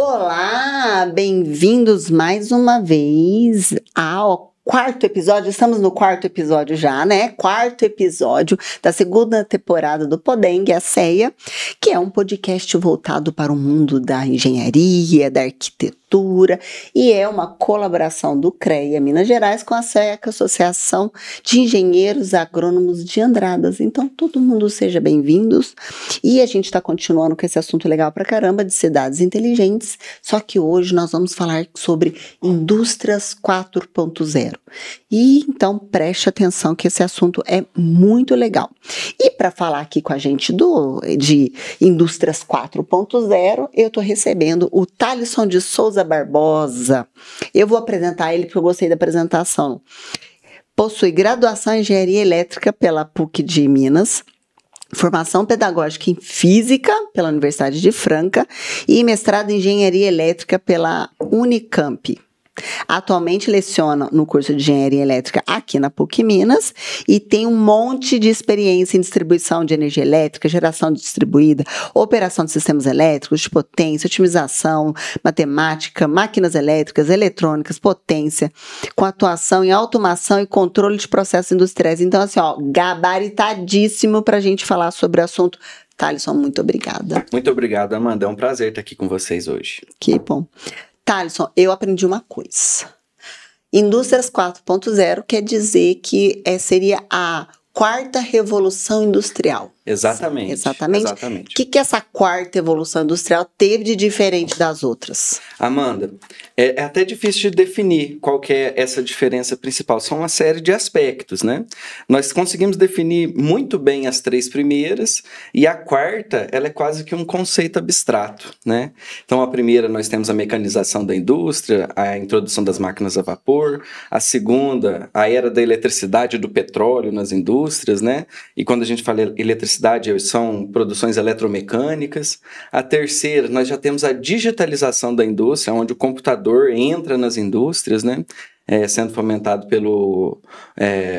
Olá, bem-vindos mais uma vez ao quarto episódio. Estamos no quarto episódio já, né? Quarto episódio da segunda temporada do Podengue, a CEA, que é um podcast voltado para o mundo da engenharia, da arquitetura, e é uma colaboração do CREA Minas Gerais com a CEA, que é a Associação de Engenheiros Agrônomos de Andradas. Então, todo mundo seja bem-vindos. E a gente está continuando com esse assunto legal pra caramba de cidades inteligentes, só que hoje nós vamos falar sobre indústrias 4.0. E então preste atenção que esse assunto é muito legal. E para falar aqui com a gente de Indústrias 4.0, eu estou recebendo o Thalisson de Souza Barbosa. Eu vou apresentar ele porque eu gostei da apresentação. Possui graduação em Engenharia Elétrica pela PUC de Minas, formação pedagógica em Física pela Universidade de Franca e mestrado em Engenharia Elétrica pela Unicamp. Atualmente leciona no curso de Engenharia Elétrica aqui na PUC Minas e tem um monte de experiência em distribuição de energia elétrica, geração distribuída, operação de sistemas elétricos, de potência, otimização, matemática, máquinas elétricas, eletrônicas, potência, com atuação em automação e controle de processos industriais. Então, assim, ó, gabaritadíssimo para a gente falar sobre o assunto. Thalisson, muito obrigada. Muito obrigado, Amanda. É um prazer estar aqui com vocês hoje. Que bom. Thalisson, eu aprendi uma coisa. Indústrias 4.0 quer dizer que seria a quarta revolução industrial. Exatamente. Exatamente. O que essa quarta evolução industrial teve de diferente das outras? Amanda, é até difícil de definir qual que é essa diferença principal. São uma série de aspectos, né? Nós conseguimos definir muito bem as três primeiras e a quarta, ela é quase que um conceito abstrato, né? Então, a primeira, nós temos a mecanização da indústria, a introdução das máquinas a vapor. A segunda, a era da eletricidade e do petróleo nas indústrias, né? E quando a gente fala eletricidade, são produções eletromecânicas. A terceira, nós já temos a digitalização da indústria, onde o computador entra nas indústrias, né? Sendo fomentado pelo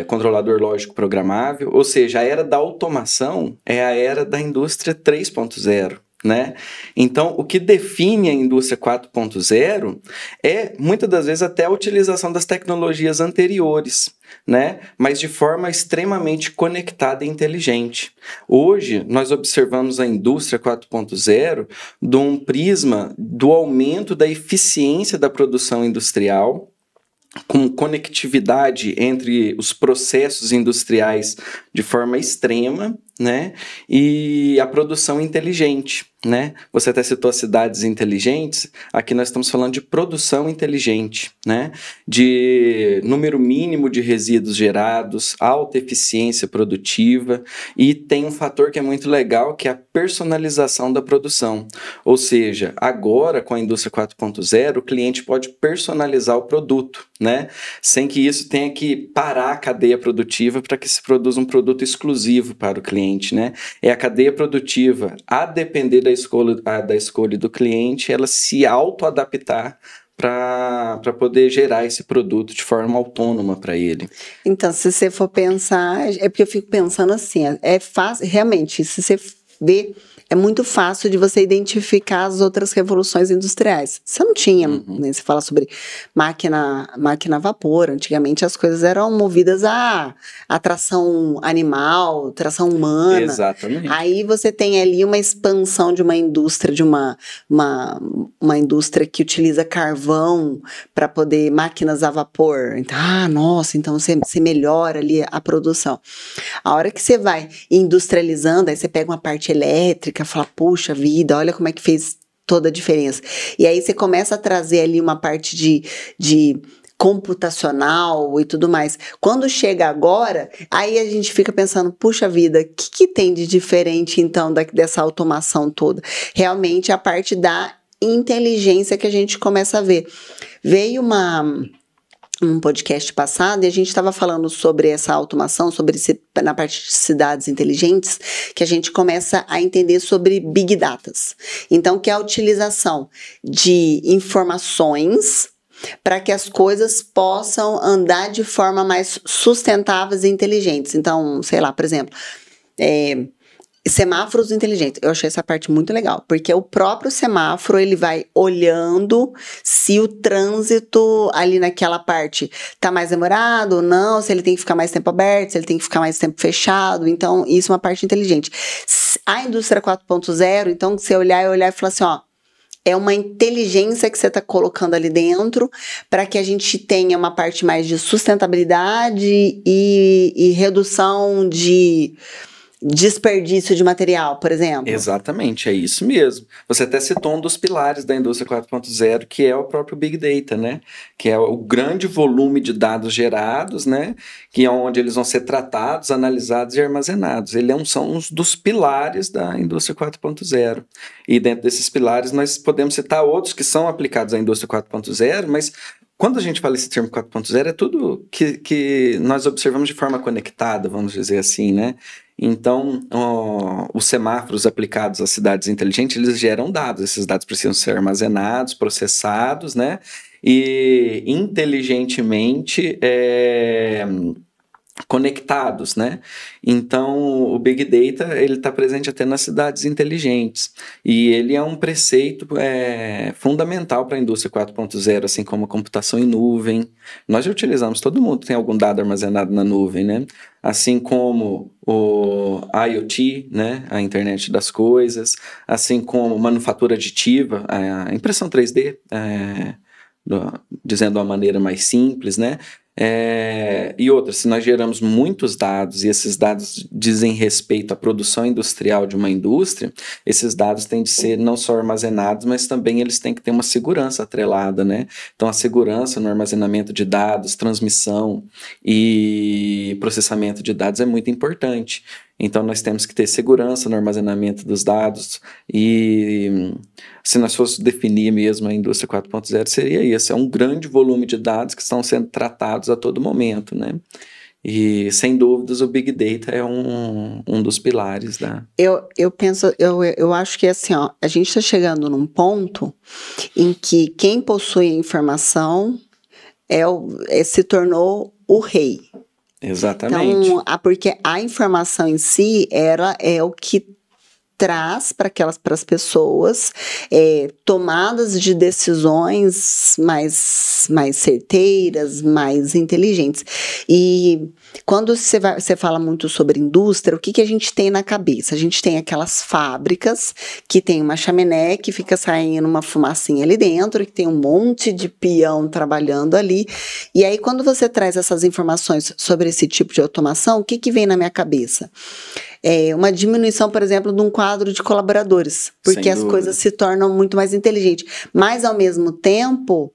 controlador lógico programável. Ou seja, a era da automação é a era da indústria 3.0. Né? Então, o que define a indústria 4.0 é, muitas das vezes, até a utilização das tecnologias anteriores, né? Mas de forma extremamente conectada e inteligente. Hoje, nós observamos a indústria 4.0 de um prisma do aumento da eficiência da produção industrial, com conectividade entre os processos industriais de forma extrema, né? E a produção inteligente, né? Você até citou as cidades inteligentes, aqui nós estamos falando de produção inteligente, né? De número mínimo de resíduos gerados, alta eficiência produtiva, e tem um fator que é muito legal, que é a personalização da produção. Ou seja, agora com a indústria 4.0, o cliente pode personalizar o produto, né? Sem que isso tenha que parar a cadeia produtiva para que se produza um produto exclusivo para o cliente, né? É a cadeia produtiva, a depender da escolha do cliente, ela se auto-adaptar para poder gerar esse produto de forma autônoma para ele. Então, se você for pensar, é porque eu fico pensando assim, é fácil, realmente, se você ver, é muito fácil de você identificar as outras revoluções industriais. Você não tinha, né, você fala sobre máquina a vapor, antigamente as coisas eram movidas a tração animal, tração humana. Exatamente. Aí você tem ali uma expansão de uma indústria, de uma indústria que utiliza carvão para poder máquinas a vapor. Então, nossa, então você melhora ali a produção. A hora que você vai industrializando, aí você pega uma parte elétrica, fala, puxa vida, olha como é que fez toda a diferença. E aí você começa a trazer ali uma parte de computacional e tudo mais. Quando chega agora, aí a gente fica pensando, puxa vida, o que tem de diferente então dessa automação toda? Realmente a parte da inteligência que a gente começa a ver. Veio um podcast passado e a gente estava falando sobre essa automação, na parte de cidades inteligentes, que a gente começa a entender sobre Big Datas. Então, que é a utilização de informações para que as coisas possam andar de forma mais sustentáveis e inteligentes. Então, sei lá, por exemplo, Semáforos inteligentes. Eu achei essa parte muito legal, porque o próprio semáforo, ele vai olhando se o trânsito ali naquela parte tá mais demorado ou não, se ele tem que ficar mais tempo aberto, se ele tem que ficar mais tempo fechado. Então, isso é uma parte inteligente. A indústria 4.0, então, você olhar e falar assim, ó, é uma inteligência que você está colocando ali dentro para que a gente tenha uma parte mais de sustentabilidade e redução de desperdício de material, por exemplo. Exatamente, é isso mesmo. Você até citou um dos pilares da indústria 4.0, que é o próprio Big Data, né? Que é o grande volume de dados gerados, né? Que é onde eles vão ser tratados, analisados e armazenados. São um dos pilares da indústria 4.0. E dentro desses pilares nós podemos citar outros que são aplicados à indústria 4.0, mas quando a gente fala esse termo 4.0, é tudo que nós observamos de forma conectada, vamos dizer assim, né? Então, os semáforos aplicados às cidades inteligentes, eles geram dados. Esses dados precisam ser armazenados, processados, né? E inteligentemente conectados, né? Então, o Big Data, ele está presente até nas cidades inteligentes. E ele é um preceito fundamental para a indústria 4.0, assim como a computação em nuvem. Nós já utilizamos, todo mundo tem algum dado armazenado na nuvem, né? Assim como o IoT, né? A internet das coisas, assim como manufatura aditiva, a impressão 3D, dizendo de uma maneira mais simples, né? E outra, se nós geramos muitos dados e esses dados dizem respeito à produção industrial de uma indústria, esses dados têm de ser não só armazenados, mas também eles têm que ter uma segurança atrelada, né? Então a segurança no armazenamento de dados, transmissão e processamento de dados é muito importante. Então nós temos que ter segurança no armazenamento dos dados e se nós fôssemos definir mesmo a indústria 4.0 seria isso, é um grande volume de dados que estão sendo tratados a todo momento, né? E sem dúvidas o Big Data é um dos pilares da... Eu acho que assim, ó, a gente está chegando num ponto em que quem possui a informação se tornou o rei. Exatamente. Então, porque a informação em si é o que traz para as pessoas tomadas de decisões mais certeiras, mais inteligentes. E quando você fala muito sobre indústria, o que a gente tem na cabeça? A gente tem aquelas fábricas que tem uma chaminé que fica saindo uma fumacinha ali dentro, que tem um monte de peão trabalhando ali. E aí, quando você traz essas informações sobre esse tipo de automação, o que vem na minha cabeça? Uma diminuição, por exemplo, de um quadro de colaboradores, porque as coisas se tornam muito mais inteligentes. Mas, ao mesmo tempo,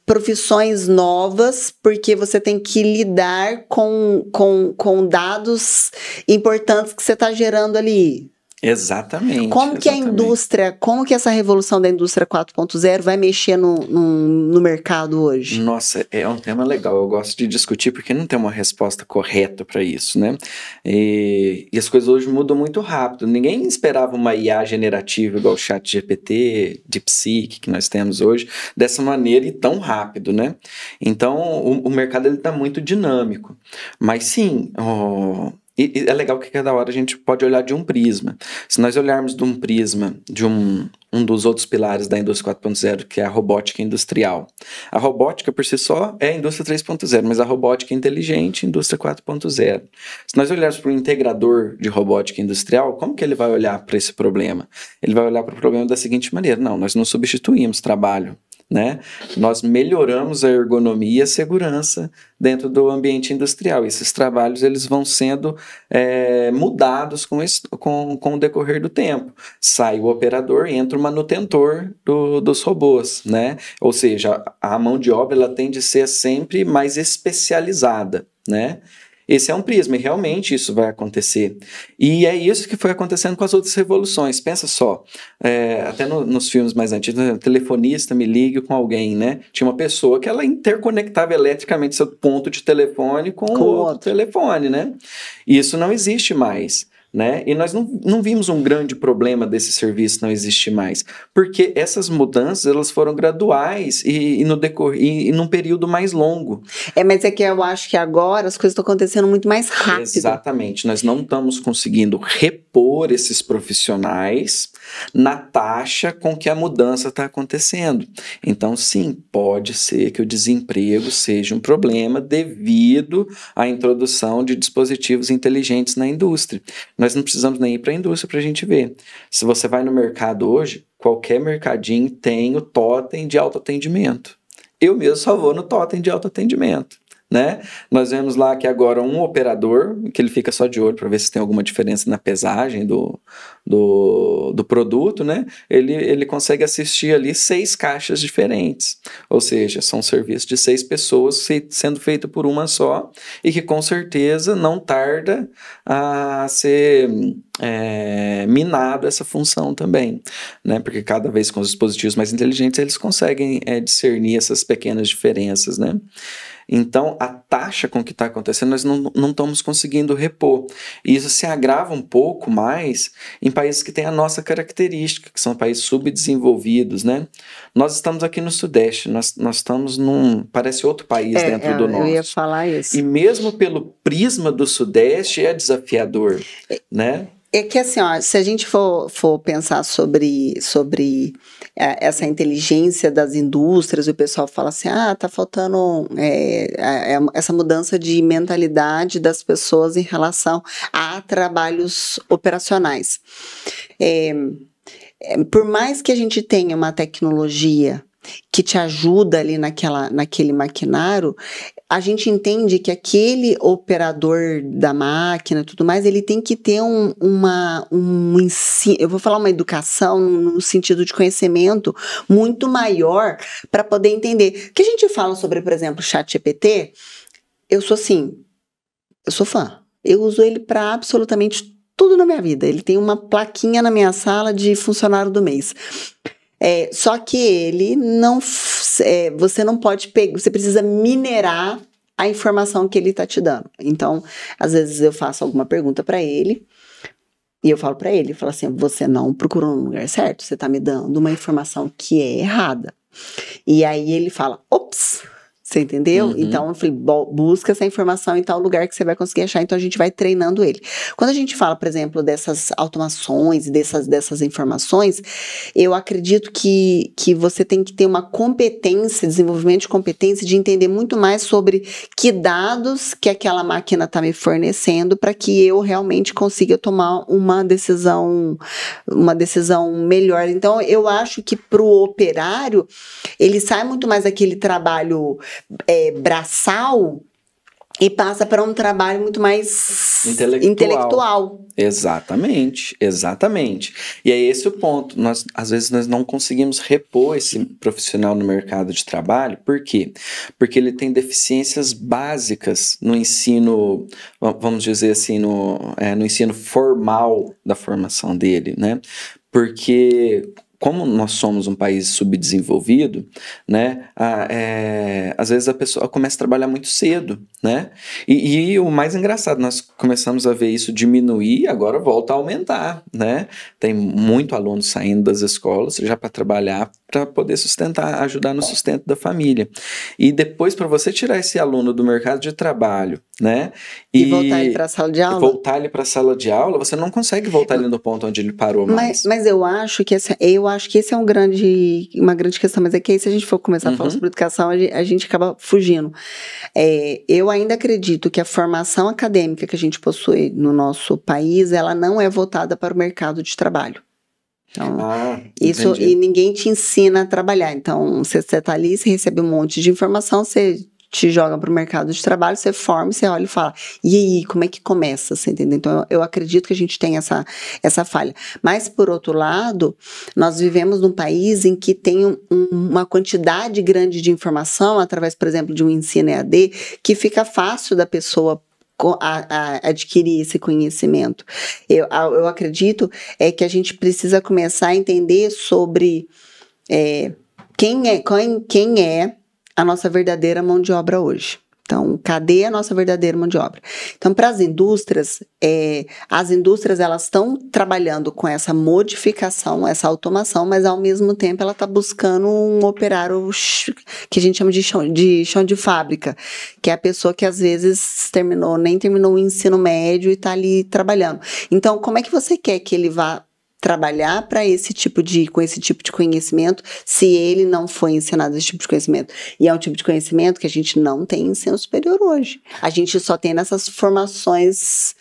profissões novas, porque você tem que lidar com dados importantes que você está gerando ali. Exatamente. Como que a indústria, como que essa revolução da indústria 4.0 vai mexer no mercado hoje? Nossa, é um tema legal, eu gosto de discutir porque não tem uma resposta correta para isso, né? E as coisas hoje mudam muito rápido. Ninguém esperava uma IA generativa igual o ChatGPT, DeepSeek que nós temos hoje, dessa maneira e tão rápido, né? Então, o mercado está muito dinâmico. Mas sim, e é legal que cada hora a gente pode olhar de um prisma. Se nós olharmos de um prisma de um dos outros pilares da indústria 4.0, que é a robótica industrial. A robótica, por si só, é a indústria 3.0, mas a robótica inteligente, indústria 4.0. Se nós olharmos para um integrador de robótica industrial, como que ele vai olhar para esse problema? Ele vai olhar para o problema da seguinte maneira: não, nós não substituímos trabalho, né? Nós melhoramos a ergonomia e a segurança dentro do ambiente industrial. Esses trabalhos eles vão sendo mudados com o decorrer do tempo. Sai o operador e entra o manutentor dos robôs, né? Ou seja, a mão de obra ela tende a ser sempre mais especializada, né? Esse é um prisma e realmente isso vai acontecer. E é isso que foi acontecendo com as outras revoluções. Pensa só, até nos filmes mais antigos, o telefonista me liga com alguém, né? Tinha uma pessoa que ela interconectava eletricamente seu ponto de telefone com o outro telefone, né? E isso não existe mais, né? E nós não vimos um grande problema desse serviço não existir mais, porque essas mudanças elas foram graduais e num período mais longo. Mas é que eu acho que agora as coisas estão acontecendo muito mais rápido. Exatamente, nós não estamos conseguindo repor esses profissionais na taxa com que a mudança está acontecendo. Então, sim, pode ser que o desemprego seja um problema devido à introdução de dispositivos inteligentes na indústria. Nós não precisamos nem ir para a indústria para a gente ver. Se você vai no mercado hoje, qualquer mercadinho tem o totem de autoatendimento. Eu mesmo só vou no totem de autoatendimento. Né? Nós vemos lá que agora um operador, que ele fica só de olho para ver se tem alguma diferença na pesagem do produto, né? Ele consegue assistir ali 6 caixas diferentes, ou seja, são serviços de 6 pessoas sendo feito por uma só e que com certeza não tarda a ser minado essa função também, né? Porque cada vez com os dispositivos mais inteligentes eles conseguem discernir essas pequenas diferenças, né? Então, a taxa com que está acontecendo, nós não estamos conseguindo repor. E isso se agrava um pouco mais em países que têm a nossa característica, que são países subdesenvolvidos, né? Nós estamos aqui no Sudeste, nós estamos parece outro país dentro do nosso. Eu ia falar isso. E mesmo pelo prisma do Sudeste é desafiador, né? É que assim, ó, se a gente for pensar sobre essa inteligência das indústrias, o pessoal fala assim, tá faltando essa mudança de mentalidade das pessoas em relação a trabalhos operacionais. Por mais que a gente tenha uma tecnologia que te ajuda ali naquele maquinário, a gente entende que aquele operador da máquina e tudo mais, ele tem que ter um ensino, eu vou falar uma educação no sentido de conhecimento muito maior para poder entender. O que a gente fala sobre, por exemplo, o ChatGPT, eu sou fã. Eu uso ele para absolutamente tudo na minha vida. Ele tem uma plaquinha na minha sala de funcionário do mês. Só que ele não... você não pode pegar... Você precisa minerar a informação que ele está te dando. Então, às vezes eu faço alguma pergunta para ele e eu falo para ele, assim, você não procurou no lugar certo, você está me dando uma informação que é errada. E aí ele fala, ops... Você entendeu? Uhum. Então, eu falei, busca essa informação em tal lugar que você vai conseguir achar. Então, a gente vai treinando ele. Quando a gente fala, por exemplo, dessas automações, dessas informações, eu acredito que você tem que ter uma competência, desenvolvimento de competência, de entender muito mais sobre que dados que aquela máquina está me fornecendo para que eu realmente consiga tomar uma decisão melhor. Então, eu acho que para o operário, ele sai muito mais daquele trabalho braçal e passa para um trabalho muito mais intelectual. Exatamente. E é esse o ponto. Às vezes nós não conseguimos repor esse profissional no mercado de trabalho. Por quê? Porque ele tem deficiências básicas no ensino, vamos dizer assim, no ensino formal da formação dele, né? Porque... Como nós somos um país subdesenvolvido, né, às vezes a pessoa começa a trabalhar muito cedo, né, e o mais engraçado, nós começamos a ver isso diminuir e agora volta a aumentar, né, tem muito aluno saindo das escolas já para trabalhar, para poder ajudar no sustento da família, e depois para você tirar esse aluno do mercado de trabalho, né, e voltar ele para a sala de aula? Voltar ele para a sala de aula, você não consegue voltar ele no ponto onde ele parou mais. Mas eu acho que esse é uma grande questão, mas é que aí se a gente for começar a falar sobre educação, a gente acaba fugindo. Eu ainda acredito que a formação acadêmica que a gente possui no nosso país, ela não é voltada para o mercado de trabalho. Então, isso, e ninguém te ensina a trabalhar. Então, você está ali, você recebe um monte de informação, você te joga para o mercado de trabalho, você forma, você olha e fala, e aí, como é que começa? Você entendeu? Então, eu acredito que a gente tem essa falha. Mas, por outro lado, nós vivemos num país em que tem uma quantidade grande de informação, através, por exemplo, de um ensino EAD, que fica fácil da pessoa adquirir esse conhecimento. Eu acredito que a gente precisa começar a entender sobre quem é a nossa verdadeira mão de obra hoje. Então, cadê a nossa verdadeira mão de obra? Então, para as indústrias elas estão trabalhando com essa modificação, essa automação, mas ao mesmo tempo ela está buscando um operário que a gente chama de chão de fábrica, que é a pessoa que às vezes nem terminou o ensino médio e está ali trabalhando. Então, como é que você quer que ele vá trabalhar com esse tipo de conhecimento, se ele não foi ensinado esse tipo de conhecimento? E é um tipo de conhecimento que a gente não tem em ensino superior hoje. A gente só tem nessas formações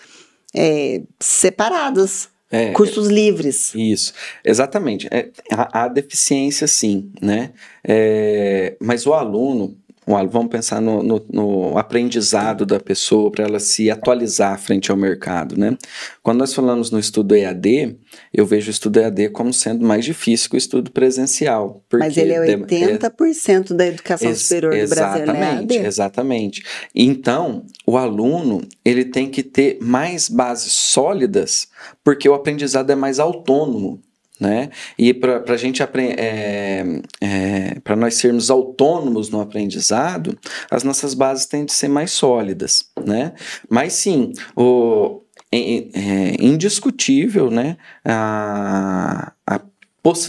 separadas, cursos livres. Isso, exatamente. Há deficiência, sim, né? Mas o aluno, vamos pensar no aprendizado da pessoa para ela se atualizar frente ao mercado, né? Quando nós falamos no estudo EAD, eu vejo o estudo EAD como sendo mais difícil que o estudo presencial. Mas ele é 80% da educação superior do Brasil, né? Exatamente. Então, o aluno, ele tem que ter mais bases sólidas, porque o aprendizado é mais autônomo. Né? E para a gente para nós sermos autônomos no aprendizado, as nossas bases têm de ser mais sólidas, né? Mas sim, é indiscutível, né?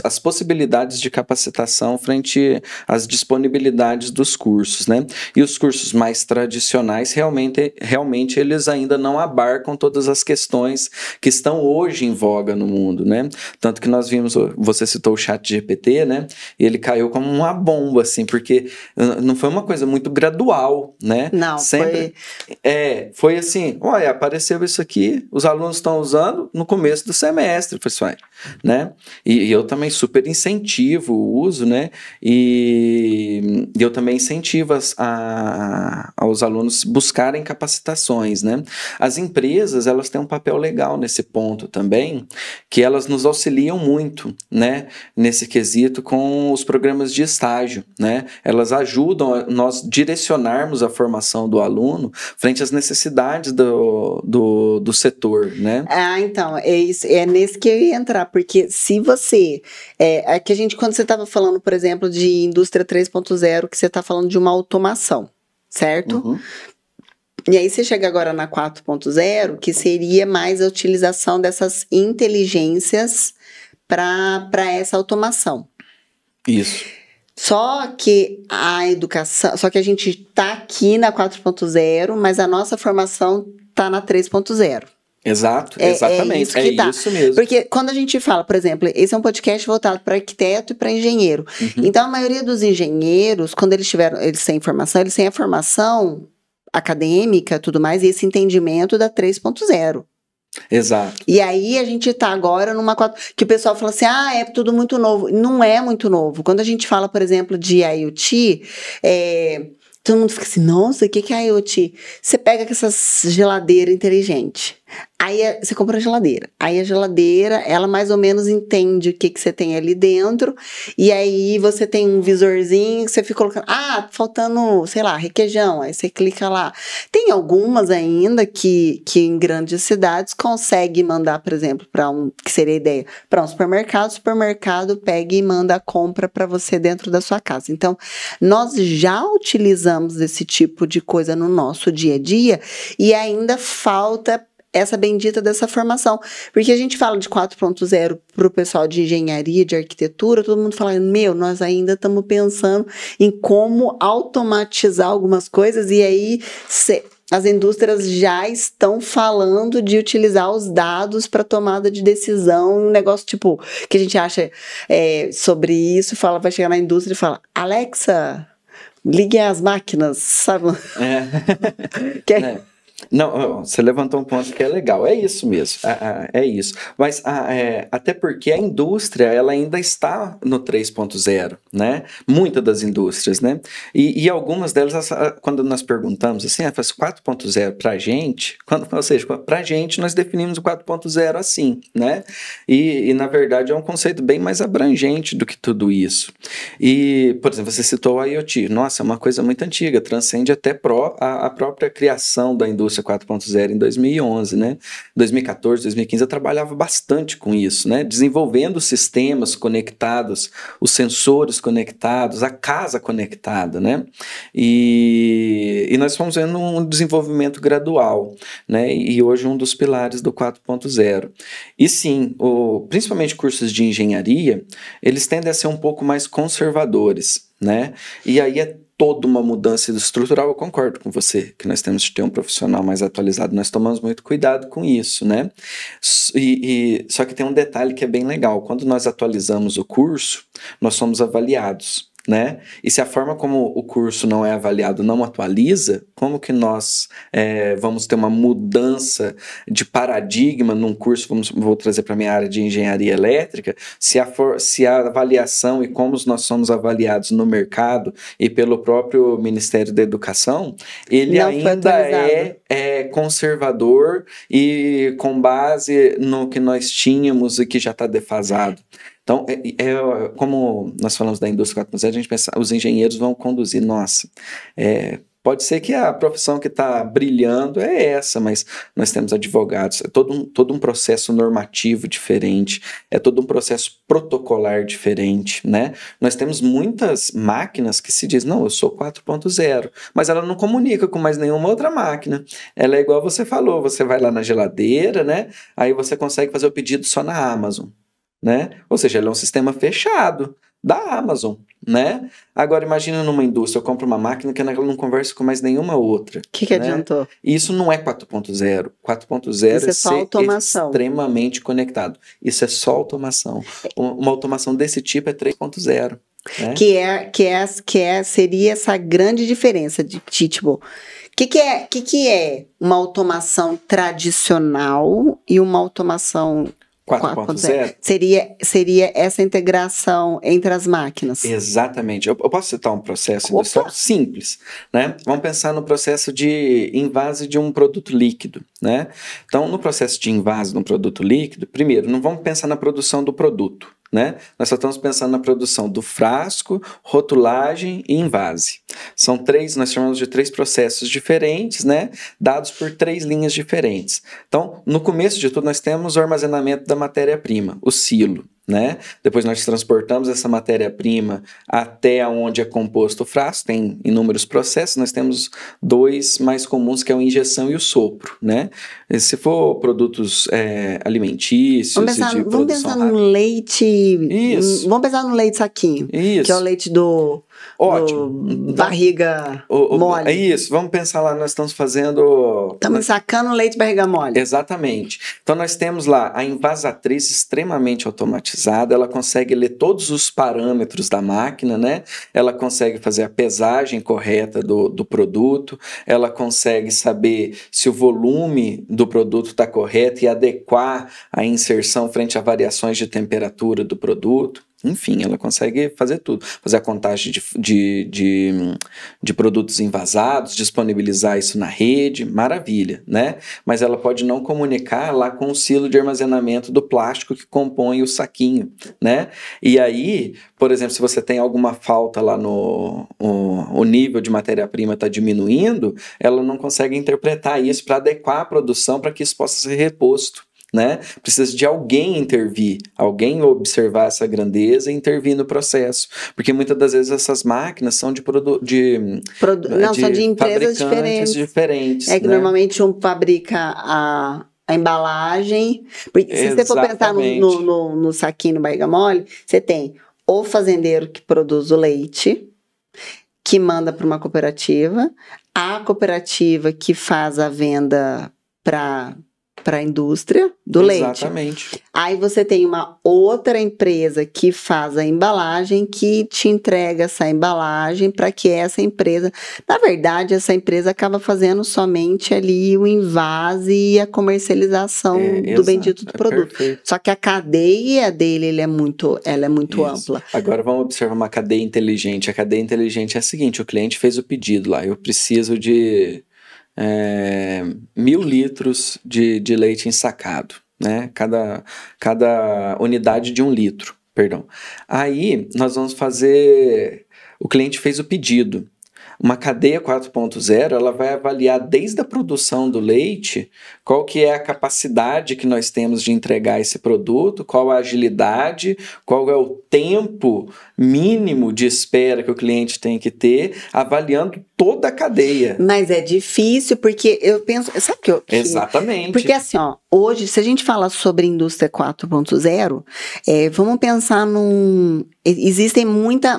As possibilidades de capacitação frente às disponibilidades dos cursos, né? E os cursos mais tradicionais, realmente eles ainda não abarcam todas as questões que estão hoje em voga no mundo, né? Tanto que nós vimos, você citou o ChatGPT, né? E ele caiu como uma bomba, assim, porque não foi uma coisa muito gradual, né? Não, foi assim, olha, apareceu isso aqui, os alunos estão usando no começo do semestre, pessoal, né? E eu também super incentivo o uso, né? E eu também incentivo aos alunos buscarem capacitações, né? As empresas, elas têm um papel legal nesse ponto também, que elas nos auxiliam muito, né? Nesse quesito com os programas de estágio, né? Elas ajudam a nós direcionarmos a formação do aluno frente às necessidades do setor, né? Então, é nesse que eu ia entrar, porque se você quando você estava falando, por exemplo, de indústria 3.0, que você está falando de uma automação, certo? Uhum. E aí você chega agora na 4.0, que seria mais a utilização dessas inteligências para essa automação. Isso. Só que a gente está aqui na 4.0, mas a nossa formação está na 3.0. Exato, exatamente, isso mesmo. Porque quando a gente fala, por exemplo, esse é um podcast voltado para arquiteto e para engenheiro. Uhum. Então, a maioria dos engenheiros, quando eles têm formação, eles têm a formação acadêmica, tudo mais, e esse entendimento da 3.0. Exato. E aí a gente tá agora numa que o pessoal fala assim, é tudo muito novo. Não é muito novo. Quando a gente fala, por exemplo, de IoT, todo mundo fica assim, nossa, o que é IoT? Você pega com essas geladeiras inteligentes. Aí você compra a geladeira. Aí a geladeira, ela mais ou menos entende o que você tem ali dentro. E aí você tem um visorzinho que você fica colocando. Faltando, sei lá, requeijão. Aí você clica lá. Tem algumas ainda que em grandes cidades consegue mandar, por exemplo, que seria a ideia, para um supermercado. O supermercado pega e manda a compra para você dentro da sua casa. Então, nós já utilizamos esse tipo de coisa no nosso dia a dia e ainda falta essa bendita dessa formação. Porque a gente fala de 4.0 para o pessoal de engenharia, de arquitetura, todo mundo fala, nós ainda estamos pensando em como automatizar algumas coisas, e aí as indústrias já estão falando de utilizar os dados para tomada de decisão, um negócio tipo, que a gente acha sobre isso, vai chegar na indústria e fala, Alexa, ligue as máquinas, sabe? Não, você levantou um ponto que é legal, é isso mesmo, é isso. Mas até porque a indústria, ela ainda está no 3.0, né? Muitas das indústrias, né? E algumas delas, quando nós perguntamos assim, faz 4.0 para a gente, ou seja, para a gente nós definimos o 4.0 assim, né? E na verdade é um conceito bem mais abrangente do que tudo isso. E, por exemplo, você citou o IoT, nossa, é uma coisa muito antiga, transcende até a própria criação da indústria indústria 4.0 em 2011, né? 2014, 2015 eu trabalhava bastante com isso, né? Desenvolvendo sistemas conectados, os sensores conectados, a casa conectada, né? E nós fomos vendo um desenvolvimento gradual, né? E hoje um dos pilares do 4.0. E sim, principalmente cursos de engenharia, eles tendem a ser um pouco mais conservadores, né? E aí é toda uma mudança estrutural. Eu concordo com você que nós temos que ter um profissional mais atualizado. Nós tomamos muito cuidado com isso, né? Só que tem um detalhe que é bem legal. Quando nós atualizamos o curso, nós somos avaliados, né? E se a forma como o curso não é avaliado não atualiza, como que nós vamos ter uma mudança de paradigma num curso, vou trazer para a minha área de engenharia elétrica, se a avaliação e como nós somos avaliados no mercado e pelo próprio Ministério da Educação, ele não ainda é conservador e com base no que nós tínhamos e que já está defasado. Então, como nós falamos da indústria 4.0, a gente pensa, os engenheiros vão conduzir, pode ser que a profissão que está brilhando é essa, mas nós temos advogados, é todo um processo normativo diferente, é todo um processo protocolar diferente, né? Nós temos muitas máquinas que se diz, não, eu sou 4.0, mas ela não comunica com mais nenhuma outra máquina. Ela é igual você falou, você vai lá na geladeira, né? Aí você consegue fazer o pedido só na Amazon, né? Ou seja, ele é um sistema fechado da Amazon, né? Agora, imagina numa indústria, eu compro uma máquina que ela não conversa com mais nenhuma outra. O que adiantou? Isso não é 4.0. 4.0 é só automação. Extremamente conectado. Isso é só automação. Uma automação desse tipo é 3.0. Né? Seria essa grande diferença de tipo... O que é uma automação tradicional e uma automação 4.0? Seria essa integração entre as máquinas. Exatamente. Eu posso citar um processo industrial simples, né? Vamos pensar no processo de invase de um produto líquido, né? Então, no processo de invase de um produto líquido, primeiro, não vamos pensar na produção do produto, né? Nós só estamos pensando na produção do frasco, rotulagem e invase. São nós chamamos de 3 processos diferentes, né? Dados por 3 linhas diferentes. Então, no começo de tudo, nós temos o armazenamento da matéria-prima, o silo, né? Depois nós transportamos essa matéria-prima até onde é composto o frasco, tem inúmeros processos, nós temos 2 mais comuns, que é a injeção e o sopro, né? Se for produtos alimentícios vamos pensar no leite... Isso. Vamos pensar no leite saquinho, isso. Que é o leite do barriga mole. É isso, vamos pensar lá, nós estamos fazendo... Estamos sacando leite barriga mole. Exatamente. Então nós temos lá a envasatriz extremamente automatizada, ela consegue ler todos os parâmetros da máquina, né? Ela consegue fazer a pesagem correta do produto, ela consegue saber se o volume do produto está correto e adequar a inserção frente a variações de temperatura do produto. Enfim, ela consegue fazer tudo. Fazer a contagem de produtos envasados, disponibilizar isso na rede, maravilha, né? Mas ela pode não comunicar lá com o silo de armazenamento do plástico que compõe o saquinho, né? E aí, por exemplo, se você tem alguma falta lá o nível de matéria-prima está diminuindo, ela não consegue interpretar isso para adequar a produção para que isso possa ser reposto. Né? Precisa de alguém intervir, alguém observar essa grandeza e intervir no processo, porque muitas das vezes essas máquinas são são de empresas diferentes. É que normalmente um fabrica a embalagem, porque se você for pensar no saquinho, no barriga mole, você tem o fazendeiro que produz o leite, que manda para uma cooperativa, a cooperativa que faz a venda para a indústria do leite. Exatamente. Aí você tem uma outra empresa que faz a embalagem, que te entrega essa embalagem para que essa empresa... Na verdade, essa empresa acaba fazendo somente ali o invase e a comercialização do bendito do produto. Perfeito. Só que a cadeia dele ela é muito ampla. Agora vamos observar uma cadeia inteligente. A cadeia inteligente é a seguinte, o cliente fez o pedido lá, eu preciso de... 1.000 litros de leite ensacado, né? Cada unidade de 1 litro, perdão. Aí nós vamos fazer... O cliente fez o pedido. Uma cadeia 4.0, ela vai avaliar desde a produção do leite, qual que é a capacidade que nós temos de entregar esse produto, qual a agilidade, qual é o tempo mínimo de espera que o cliente tem que ter, avaliando toda a cadeia. Mas é difícil, porque eu penso... Sabe que eu... Exatamente. Porque assim, ó, hoje, se a gente fala sobre indústria 4.0, vamos pensar num... Existem muita...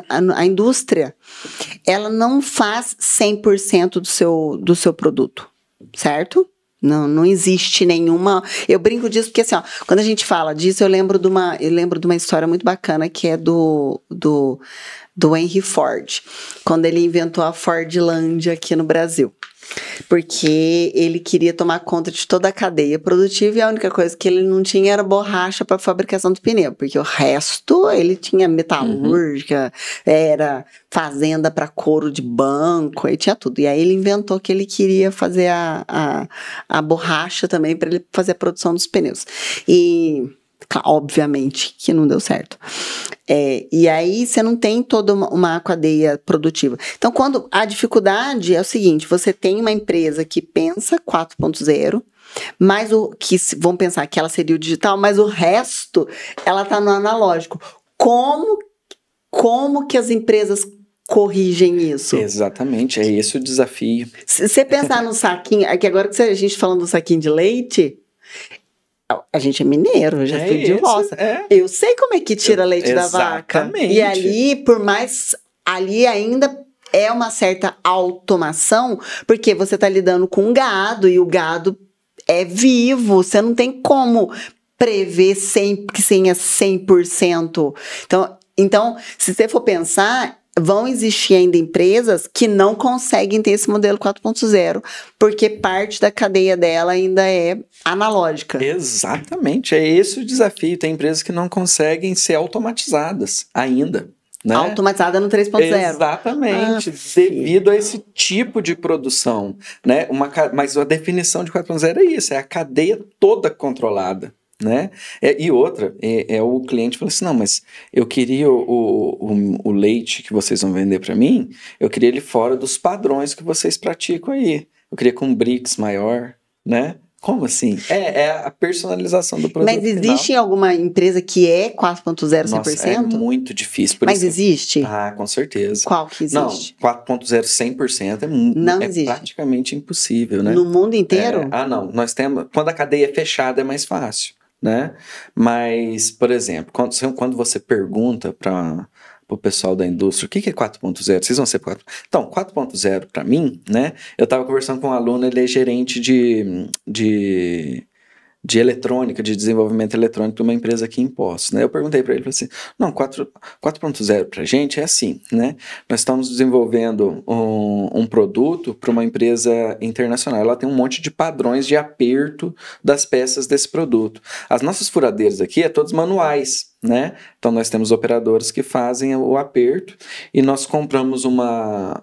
A indústria, ela não faz 100% do seu produto, certo? Não existe nenhuma... Eu brinco disso porque, assim, ó, quando a gente fala disso, eu lembro de uma história muito bacana, que é do Henry Ford, quando ele inventou a Fordlândia aqui no Brasil. Porque ele queria tomar conta de toda a cadeia produtiva e a única coisa que ele não tinha era borracha para fabricação do pneu, porque o resto ele tinha metalúrgica, era fazenda para couro de banco, aí tinha tudo. E aí ele inventou que ele queria fazer a borracha também para ele fazer a produção dos pneus. E obviamente que não deu certo. E aí você não tem toda uma cadeia produtiva. Então, quando a dificuldade é o seguinte, você tem uma empresa que pensa 4.0, mas vão pensar que ela seria o digital, mas o resto, ela está no analógico. Como que as empresas corrigem isso? Exatamente, é esse o desafio. Se você pensar no saquinho, aqui agora que a gente falando do saquinho de leite... A gente é mineiro, eu já fui de roça. Eu sei como é que tira leite da vaca. E ali, por mais... Ali ainda é uma certa automação, porque você está lidando com gado, e o gado é vivo. Você não tem como prever que tenha 100%. Então, se você for pensar... Vão existir ainda empresas que não conseguem ter esse modelo 4.0, porque parte da cadeia dela ainda é analógica. Exatamente, é esse o desafio. Tem empresas que não conseguem ser automatizadas ainda. Né? Automatizada no 3.0. Exatamente, devido a esse tipo de produção. Né? Mas a definição de 4.0 é isso, é a cadeia toda controlada. Né? E outra, o cliente fala assim, não, mas eu queria o leite que vocês vão vender para mim, eu queria ele fora dos padrões que vocês praticam aí. Eu queria com um Brix maior, né? Como assim? É a personalização do produto. Mas existe alguma empresa que é 4.0 100%? Nossa, é muito difícil. Mas existe? Ah, com certeza. Qual que existe? Não, 4.0 100% existe. Praticamente impossível, né? No mundo inteiro? Não. Nós temos... Quando a cadeia é fechada é mais fácil. Né? Mas, por exemplo, quando você pergunta para o pessoal da indústria o que é 4.0, vocês vão ser 4.0. Então, 4.0 para mim, né? Eu estava conversando com um aluno, ele é gerente de eletrônica, de desenvolvimento eletrônico de uma empresa aqui em Poços, né? Eu perguntei para ele, falei assim, não, 4.0 para a gente é assim, né? Nós estamos desenvolvendo um produto para uma empresa internacional, ela tem um monte de padrões de aperto das peças desse produto. As nossas furadeiras aqui é todos manuais, né? Então nós temos operadores que fazem o aperto e nós compramos uma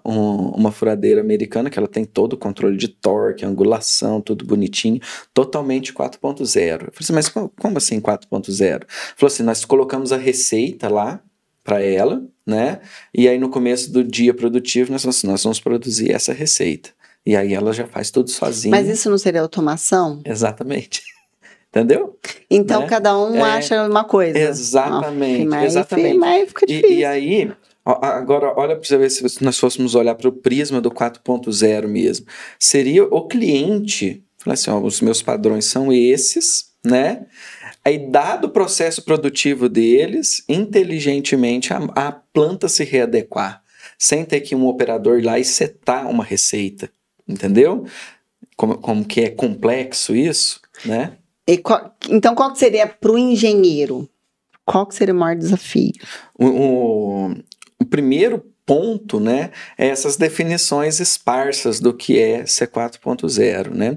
furadeira americana que ela tem todo o controle de torque, angulação, tudo bonitinho, totalmente 4.0. Eu falei assim, mas como assim 4.0? Falou assim, nós colocamos a receita lá para ela, né? E aí no começo do dia produtivo nós vamos produzir essa receita. E aí ela já faz tudo sozinha. Mas isso não seria automação? Exatamente. Entendeu? Então, né? Cada um acha uma coisa. Exatamente. Mas fica difícil. E aí, agora, olha para você ver se nós fôssemos olhar para o prisma do 4.0 mesmo. Seria o cliente, falar assim, os meus padrões são esses, né? Aí, dado o processo produtivo deles, inteligentemente, a planta se readequar, sem ter que um operador ir lá e setar uma receita, entendeu? Como que é complexo isso, né? Então, qual que seria para o engenheiro? Qual que seria o maior desafio? O primeiro ponto, né, é essas definições esparsas do que é C4.0, né?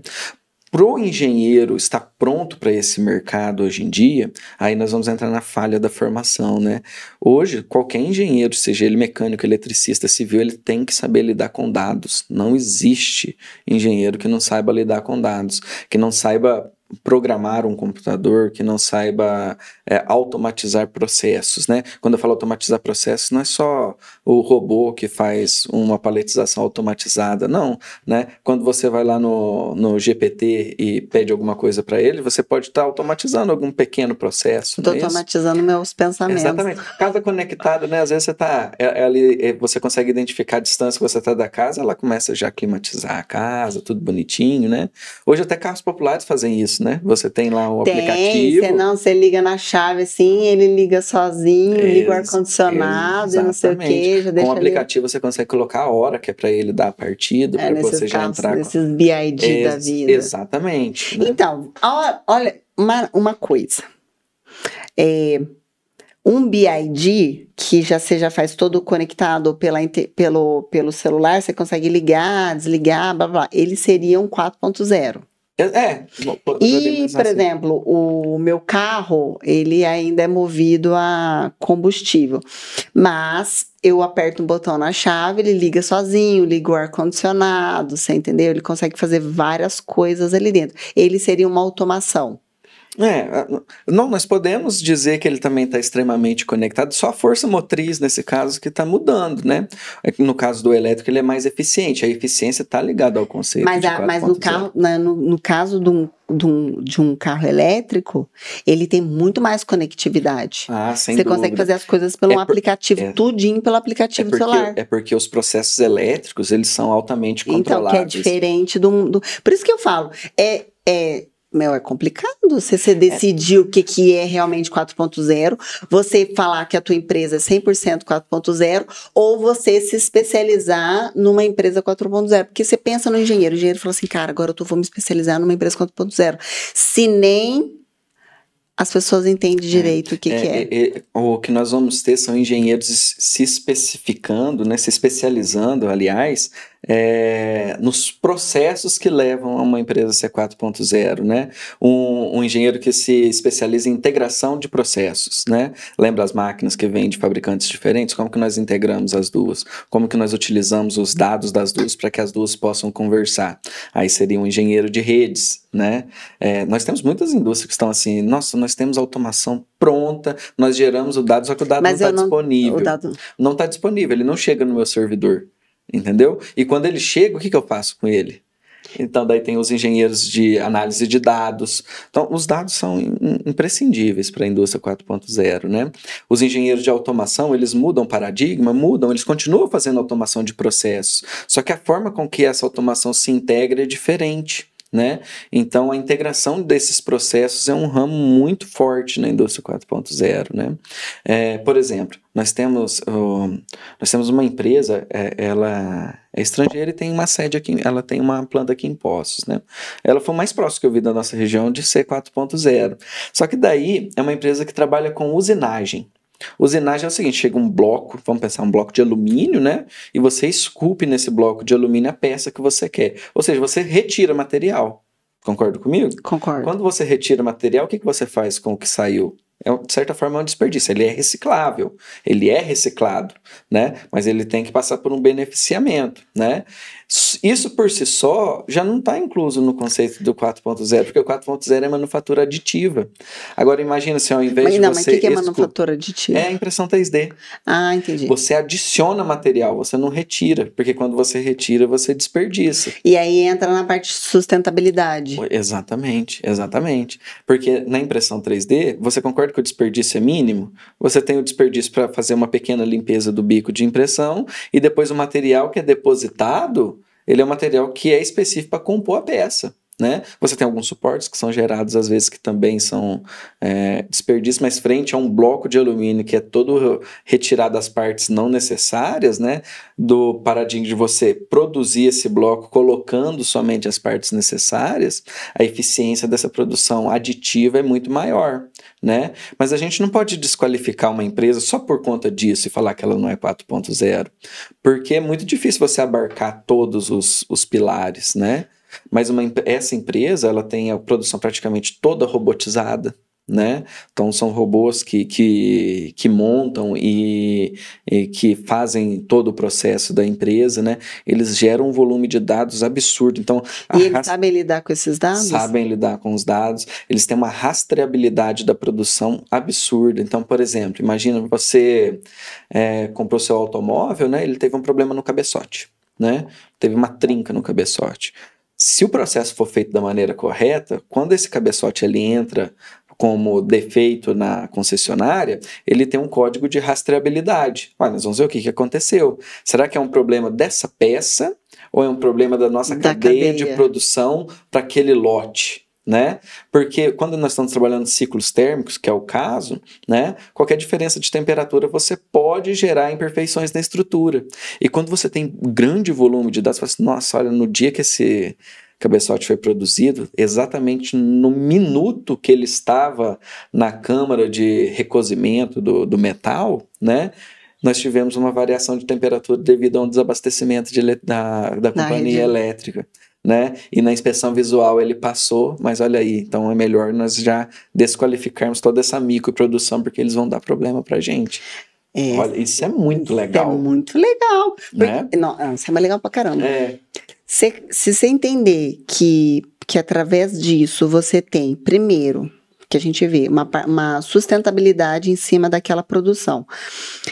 Para o engenheiro estar pronto para esse mercado hoje em dia, aí nós vamos entrar na falha da formação, né? Hoje, qualquer engenheiro, seja ele mecânico, eletricista, civil, ele tem que saber lidar com dados. Não existe engenheiro que não saiba lidar com dados, que não saiba programar um computador, que não saiba automatizar processos, né? Quando eu falo automatizar processos, não é só o robô que faz uma paletização automatizada, não, né? Quando você vai lá no GPT e pede alguma coisa para ele, você pode estar automatizando algum pequeno processo, Estou não é isso? automatizando meus pensamentos. Exatamente. Casa conectada, né? Às vezes você tá ali, você consegue identificar a distância que você está da casa, ela começa já a climatizar a casa, tudo bonitinho, né? Hoje até carros populares fazem isso, né? Você tem lá o aplicativo. Você liga na chave assim, ele liga sozinho, liga o ar-condicionado e não sei o que, já deixa Com o aplicativo você consegue colocar a hora que é para ele dar a partida, para você já entrar. Nesses BID da vida. Exatamente. Né? Então, olha, uma coisa. Um BID, que você já faz todo conectado pelo celular, você consegue ligar, desligar, blá, blá, ele seria um 4.0. E, por exemplo, o meu carro, ele ainda é movido a combustível, mas eu aperto um botão na chave, ele liga sozinho, liga o ar-condicionado, você entendeu? Ele consegue fazer várias coisas ali dentro. Ele seria uma automação. Não, nós podemos dizer que ele também está extremamente conectado, só a força motriz nesse caso que está mudando, né? No caso do elétrico, ele é mais eficiente, a eficiência está ligada ao conceito de 4.0. Mas no caso de um carro elétrico, ele tem muito mais conectividade. Sem Você dúvida. consegue fazer as coisas pelo aplicativo, tudinho pelo aplicativo do celular. É porque os processos elétricos, eles são altamente controláveis. Então, que é diferente do... Por isso que eu falo, é complicado você decidir o que é realmente 4.0, você falar que a tua empresa é 100% 4.0 ou você se especializar numa empresa 4.0. Porque você pensa no engenheiro, o engenheiro fala assim, cara, agora vou me especializar numa empresa 4.0. Se nem as pessoas entendem direito o que é. O que nós vamos ter são engenheiros se especificando, né, se especializando, aliás, nos processos que levam a uma empresa a ser 4.0, né? Um engenheiro que se especializa em integração de processos, né? Lembra as máquinas que vêm de fabricantes diferentes? Como que nós integramos as duas? Como que nós utilizamos os dados das duas para que as duas possam conversar? Aí seria um engenheiro de redes, né? Nós temos muitas indústrias que estão assim, nossa, nós temos automação pronta, nós geramos o dado, só que o dado não está disponível. Não está disponível, ele não chega no meu servidor, entendeu? E quando ele chega, o que eu faço com ele? Então, daí tem os engenheiros de análise de dados. Então, os dados são imprescindíveis para a indústria 4.0, né? Os engenheiros de automação, eles mudam paradigma, eles continuam fazendo automação de processos, só que a forma com que essa automação se integra é diferente. Né? Então, a integração desses processos é um ramo muito forte na indústria 4.0. Né? Por exemplo, nós temos uma empresa, ela é estrangeira e tem uma sede aqui, ela tem uma planta aqui em Poços. Né? Ela foi o mais próximo que eu vi da nossa região de ser 4.0. Só que daí é uma empresa que trabalha com usinagem. Usinagem é o seguinte, chega um bloco, vamos pensar, um bloco de alumínio, né? E você esculpe nesse bloco de alumínio a peça que você quer. Ou seja, você retira material. Concorda comigo? Concordo. Quando você retira material, o que você faz com o que saiu? De certa forma é um desperdício, ele é reciclável, ele é reciclado, né? Mas ele tem que passar por um beneficiamento, né? Isso por si só já não está incluso no conceito do 4.0, porque o 4.0 é manufatura aditiva. Agora imagina se ao invés de você... Mas o que é manufatura aditiva? É a impressão 3D. Ah, entendi. Você adiciona material, você não retira, porque quando você retira, você desperdiça. E aí entra na parte de sustentabilidade. Exatamente. Porque na impressão 3D, você concorda que o desperdício é mínimo? Você tem o desperdício para fazer uma pequena limpeza do bico de impressão e depois o material que é depositado, ele é um material que é específico para compor a peça. Né? Você tem alguns suportes que são gerados às vezes que também são desperdício, mas frente a um bloco de alumínio que é todo retirado das partes não necessárias, né? Do paradigma de você produzir esse bloco colocando somente as partes necessárias, a eficiência dessa produção aditiva é muito maior. Né? Mas a gente não pode desqualificar uma empresa só por conta disso e falar que ela não é 4.0, porque é muito difícil você abarcar todos os pilares, né? Mas essa empresa, ela tem a produção praticamente toda robotizada, né? Então são robôs que montam e que fazem todo o processo da empresa, né? Eles geram um volume de dados absurdo. Então, E eles sabem lidar com esses dados? Sabem lidar com os dados. Eles têm uma rastreabilidade da produção absurda. Então, por exemplo, imagina você comprou seu automóvel, né? Ele teve um problema no cabeçote, né? Teve uma trinca no cabeçote. Se o processo for feito da maneira correta, quando esse cabeçote ele entra como defeito na concessionária, ele tem um código de rastreabilidade. Nós vamos ver o que aconteceu. Será que é um problema dessa peça ou é um problema da nossa cadeia de produção para aquele lote? Né? Porque quando nós estamos trabalhando ciclos térmicos, que é o caso, né? Qualquer diferença de temperatura você pode gerar imperfeições na estrutura. E quando você tem grande volume de dados, você fala assim, nossa, olha, no dia que esse cabeçote foi produzido, exatamente no minuto que ele estava na câmara de recozimento do metal, né? Nós tivemos uma variação de temperatura devido a um desabastecimento da companhia elétrica. Né? E na inspeção visual ele passou, mas olha aí, então é melhor nós já desqualificarmos toda essa microprodução, porque eles vão dar problema pra gente. Olha, isso é muito legal. É muito legal. Né? Isso é mais legal pra caramba. Se você entender que através disso você tem, primeiro, que a gente vê uma sustentabilidade em cima daquela produção.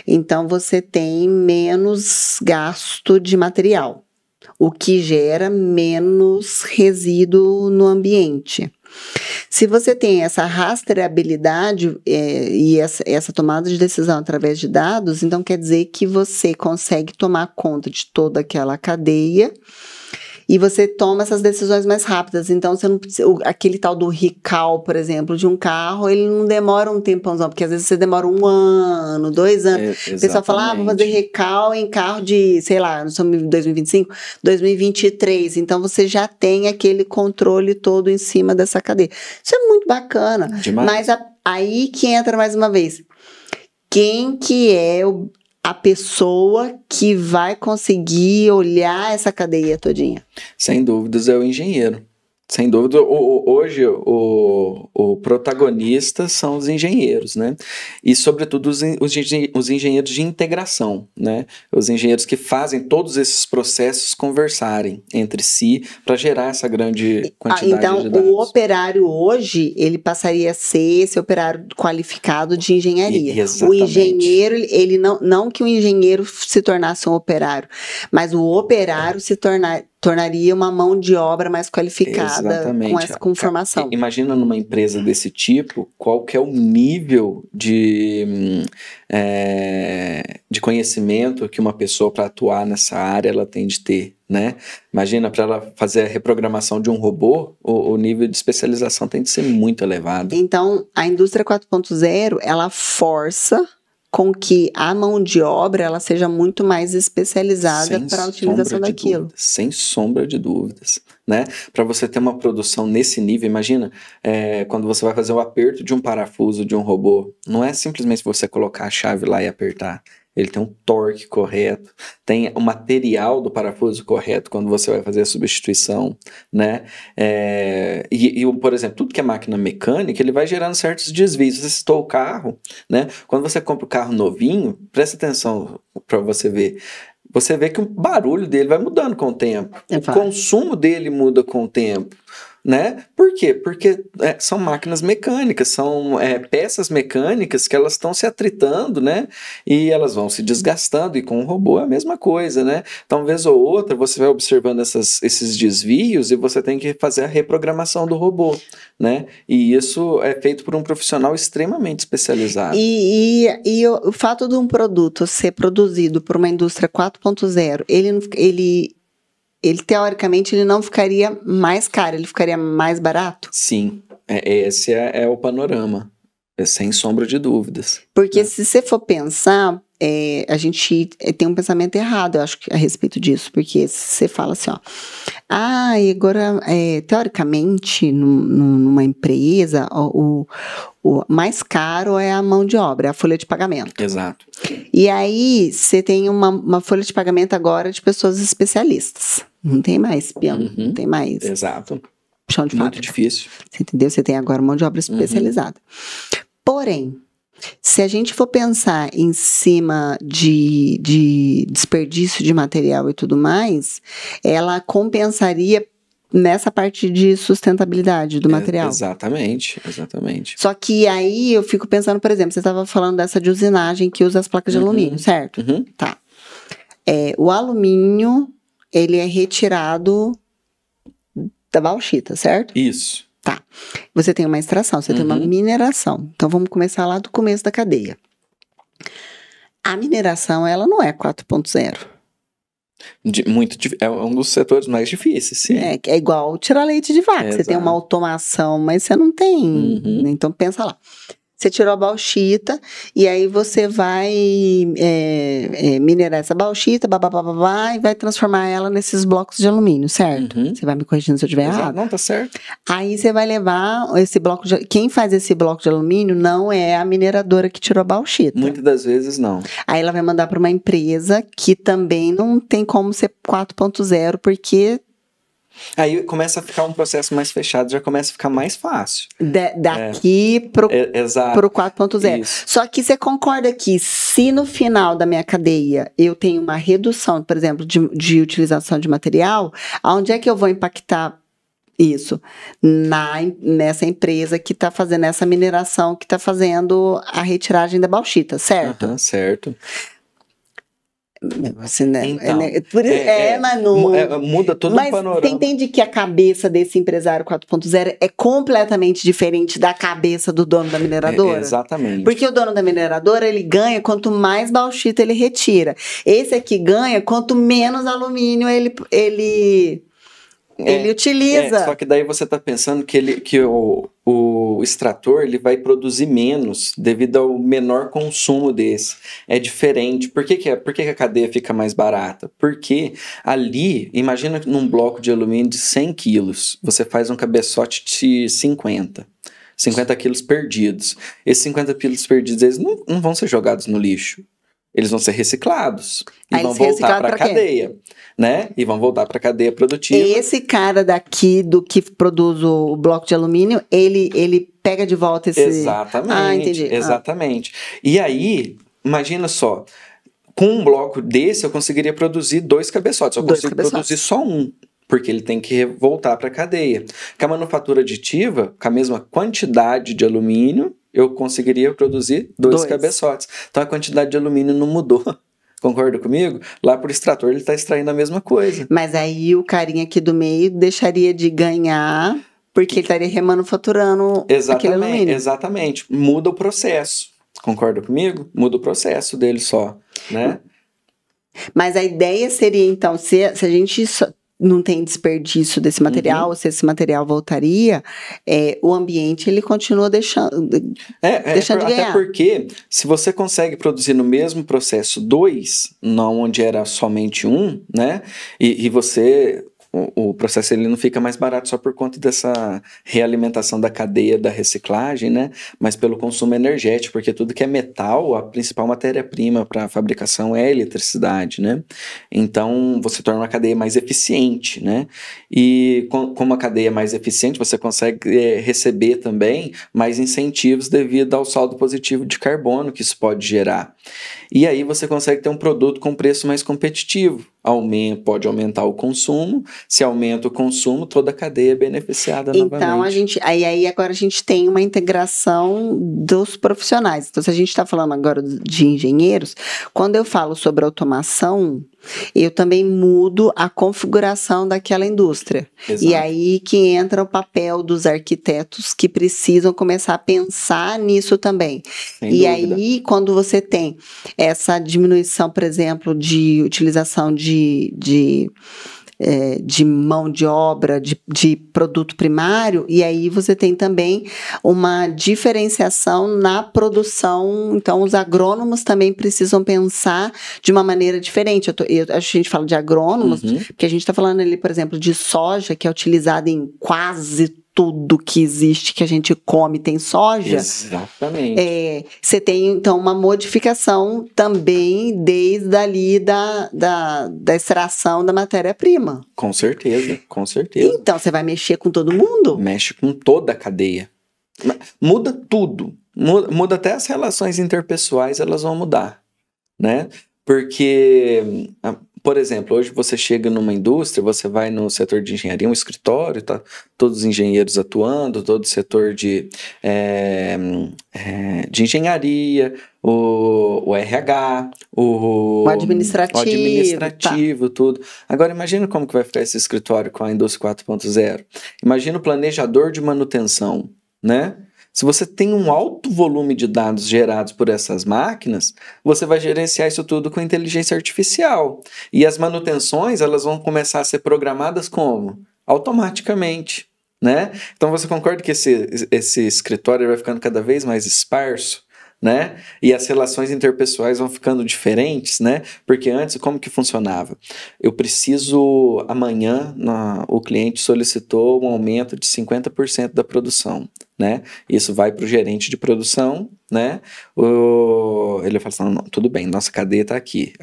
Então, você tem menos gasto de material, o que gera menos resíduo no ambiente. Se você tem essa rastreabilidade e essa tomada de decisão através de dados, então quer dizer que você consegue tomar conta de toda aquela cadeia e você toma essas decisões mais rápidas. Então, você não precisa, aquele tal do recall, por exemplo, de um carro, ele não demora um tempãozão, porque às vezes você demora 1 ano, 2 anos. O pessoal fala, vou fazer recall em carro de, sei lá, nós estamos em 2025, 2023. Então, você já tem aquele controle todo em cima dessa cadeia. Isso é muito bacana. Demais. Mas aí que entra mais uma vez. Quem que é a pessoa que vai conseguir olhar essa cadeia todinha? Sem dúvidas, é o engenheiro. Sem dúvida, hoje o protagonista são os engenheiros, né? E, sobretudo, os engenheiros de integração, né? Os engenheiros que fazem todos esses processos conversarem entre si para gerar essa grande quantidade de dados. Então, o operário hoje, ele passaria a ser esse operário qualificado de engenharia. Exatamente. O engenheiro, ele não que o engenheiro se tornasse um operário, mas o operário se tornaria uma mão de obra mais qualificada. Exatamente. Com formação. Imagina numa empresa desse tipo, qual que é o nível de conhecimento que uma pessoa para atuar nessa área ela tem de ter, né? Imagina, para ela fazer a reprogramação de um robô, o nível de especialização tem de ser muito elevado. Então, a indústria 4.0, ela força com que a mão de obra ela seja muito mais especializada para a utilização daquilo. Sem sombra de dúvidas, né? Para você ter uma produção nesse nível, imagina, quando você vai fazer o aperto de um parafuso de um robô, não é simplesmente você colocar a chave lá e apertar. Ele tem um torque correto, tem o material do parafuso correto quando você vai fazer a substituição, né? Por exemplo, tudo que é máquina mecânica, ele vai gerando certos desvios. Você citou o carro, né? Quando você compra o carro novinho, presta atenção para você ver. Você vê que o barulho dele vai mudando com o tempo. O consumo dele muda com o tempo. Né? Por quê? Porque são máquinas mecânicas, são peças mecânicas que elas estão se atritando, né? E elas vão se desgastando, e com o robô é a mesma coisa, né? Então, vez ou outra, você vai observando esses desvios e você tem que fazer a reprogramação do robô, né? E isso é feito por um profissional extremamente especializado. E o fato de um produto ser produzido por uma indústria 4.0, ele teoricamente ele não ficaria mais caro, ele ficaria mais barato? Sim, esse é o panorama, sem sombra de dúvidas. Porque se você for pensar, a gente tem um pensamento errado, eu acho, a respeito disso, porque você fala assim, ó, e agora, teoricamente, numa empresa, o mais caro é a mão de obra, é a folha de pagamento. Exato. E aí, você tem uma folha de pagamento agora de pessoas especialistas. Não tem mais peão, não tem mais. Exato. chão de Muito fábrica. difícil. Você entendeu? Você tem agora mão de obra especializada. Porém, se a gente for pensar em cima de desperdício de material e tudo mais, ela compensaria nessa parte de sustentabilidade do material. Exatamente. Só que aí eu fico pensando, por exemplo, você estava falando dessa de usinagem que usa as placas de alumínio, certo? Tá. O alumínio, ele é retirado da bauxita, certo? Isso. Tá. Você tem uma extração, você tem uma mineração. Então, vamos começar lá do começo da cadeia. A mineração, ela não é 4.0. É um dos setores mais difíceis, sim. É igual tirar leite de vaca. Você tem uma automação, mas você não tem. Então, pensa lá. Você tirou a bauxita e aí você vai minerar essa bauxita, e vai transformar ela nesses blocos de alumínio, certo? Você vai me corrigindo se eu estiver errado. Não, tá certo. Aí você vai levar esse bloco de... Quem faz esse bloco de alumínio não é a mineradora que tirou a bauxita. Muitas das vezes não. Aí ela vai mandar para uma empresa que também não tem como ser 4.0, porque... Aí começa a ficar um processo mais fechado, já começa a ficar mais fácil. Daqui pro 4.0. Só que você concorda que se no final da minha cadeia eu tenho uma redução, por exemplo, de utilização de material, aonde é que eu vou impactar isso? Nessa empresa que está fazendo essa mineração, que está fazendo a retiragem da bauxita, certo? Certo. Assim, né? Então, Manu. Muda todo o panorama. Mas você entende que a cabeça desse empresário 4.0 é completamente diferente da cabeça do dono da mineradora? Exatamente. Porque o dono da mineradora, ele ganha quanto mais bauxita ele retira. Esse aqui ganha quanto menos alumínio ele utiliza. Só que daí você está pensando que o extrator ele vai produzir menos devido ao menor consumo desse. É diferente. Por que a cadeia fica mais barata? Porque ali, imagina num bloco de alumínio de 100 quilos, você faz um cabeçote de 50 quilos perdidos. Esses 50 quilos perdidos, eles não vão ser jogados no lixo. Eles vão ser reciclados e vão voltar para a cadeia, né? E vão voltar para a cadeia produtiva. Esse cara daqui do que produz o bloco de alumínio, ele pega de volta esse... Exatamente, entendi. Exatamente. E aí, imagina só, com um bloco desse eu conseguiria produzir 2 cabeçotes. Eu consigo produzir só um, porque ele tem que voltar para a cadeia. Com a manufatura aditiva, com a mesma quantidade de alumínio, eu conseguiria produzir 2 cabeçotes. Então a quantidade de alumínio não mudou. Concorda comigo? Lá por extrator ele está extraindo a mesma coisa. Mas aí o carinha aqui do meio deixaria de ganhar porque ele estaria remanufaturando aquele alumínio. Exatamente. Muda o processo. Concorda comigo? Muda o processo dele só, né? Mas a ideia seria, então, se a gente não tem desperdício desse material, se esse material voltaria, o ambiente ele continua deixando de ganhar. Até porque, se você consegue produzir no mesmo processo 2, não onde era somente 1, né? E você... O processo ele não fica mais barato só por conta dessa realimentação da cadeia da reciclagem, né? Mas pelo consumo energético, porque tudo que é metal, a principal matéria-prima para a fabricação é a eletricidade, né? Então, você torna uma cadeia mais eficiente, né? E com uma cadeia mais eficiente, você consegue receber também mais incentivos devido ao saldo positivo de carbono que isso pode gerar. E aí você consegue ter um produto com preço mais competitivo. Pode aumentar o consumo. Se aumenta o consumo, toda a cadeia é beneficiada novamente. Então, agora a gente tem uma integração dos profissionais. Então, se a gente está falando agora de engenheiros, quando eu falo sobre automação, eu também mudo a configuração daquela indústria. Exato. E aí que entra o papel dos arquitetos que precisam começar a pensar nisso também. Sem dúvida. Aí, quando você tem essa diminuição, por exemplo, de utilização de mão de obra, de produto primário, e aí você tem também uma diferenciação na produção. Então, os agrônomos também precisam pensar de uma maneira diferente. A gente fala de agrônomos, porque a gente está falando ali, por exemplo, de soja, que é utilizada em quase tudo que existe, que a gente come, tem soja. Exatamente. Você tem, então, uma modificação também desde ali da extração da matéria-prima. Com certeza, com certeza. Então, você vai mexer com todo mundo? Mexe com toda a cadeia. Muda tudo. Muda até as relações interpessoais, elas vão mudar, né? Porque, por exemplo, hoje você chega numa indústria, você vai no setor de engenharia, um escritório, tá todos os engenheiros atuando, todo o setor de engenharia, o RH, o administrativo, tudo. Agora, imagina como que vai ficar esse escritório com a indústria 4.0. Imagina o planejador de manutenção, né? Se você tem um alto volume de dados gerados por essas máquinas, você vai gerenciar isso tudo com inteligência artificial. E as manutenções, elas vão começar a ser programadas como? Automaticamente, né? Então, você concorda que esse escritório vai ficando cada vez mais esparso? Né? E as relações interpessoais vão ficando diferentes, né? Porque antes, como que funcionava? Eu preciso, amanhã, o cliente solicitou um aumento de 50% da produção, né? Isso vai para o gerente de produção, né? Ele fala assim, não, tudo bem, nossa cadeia está aqui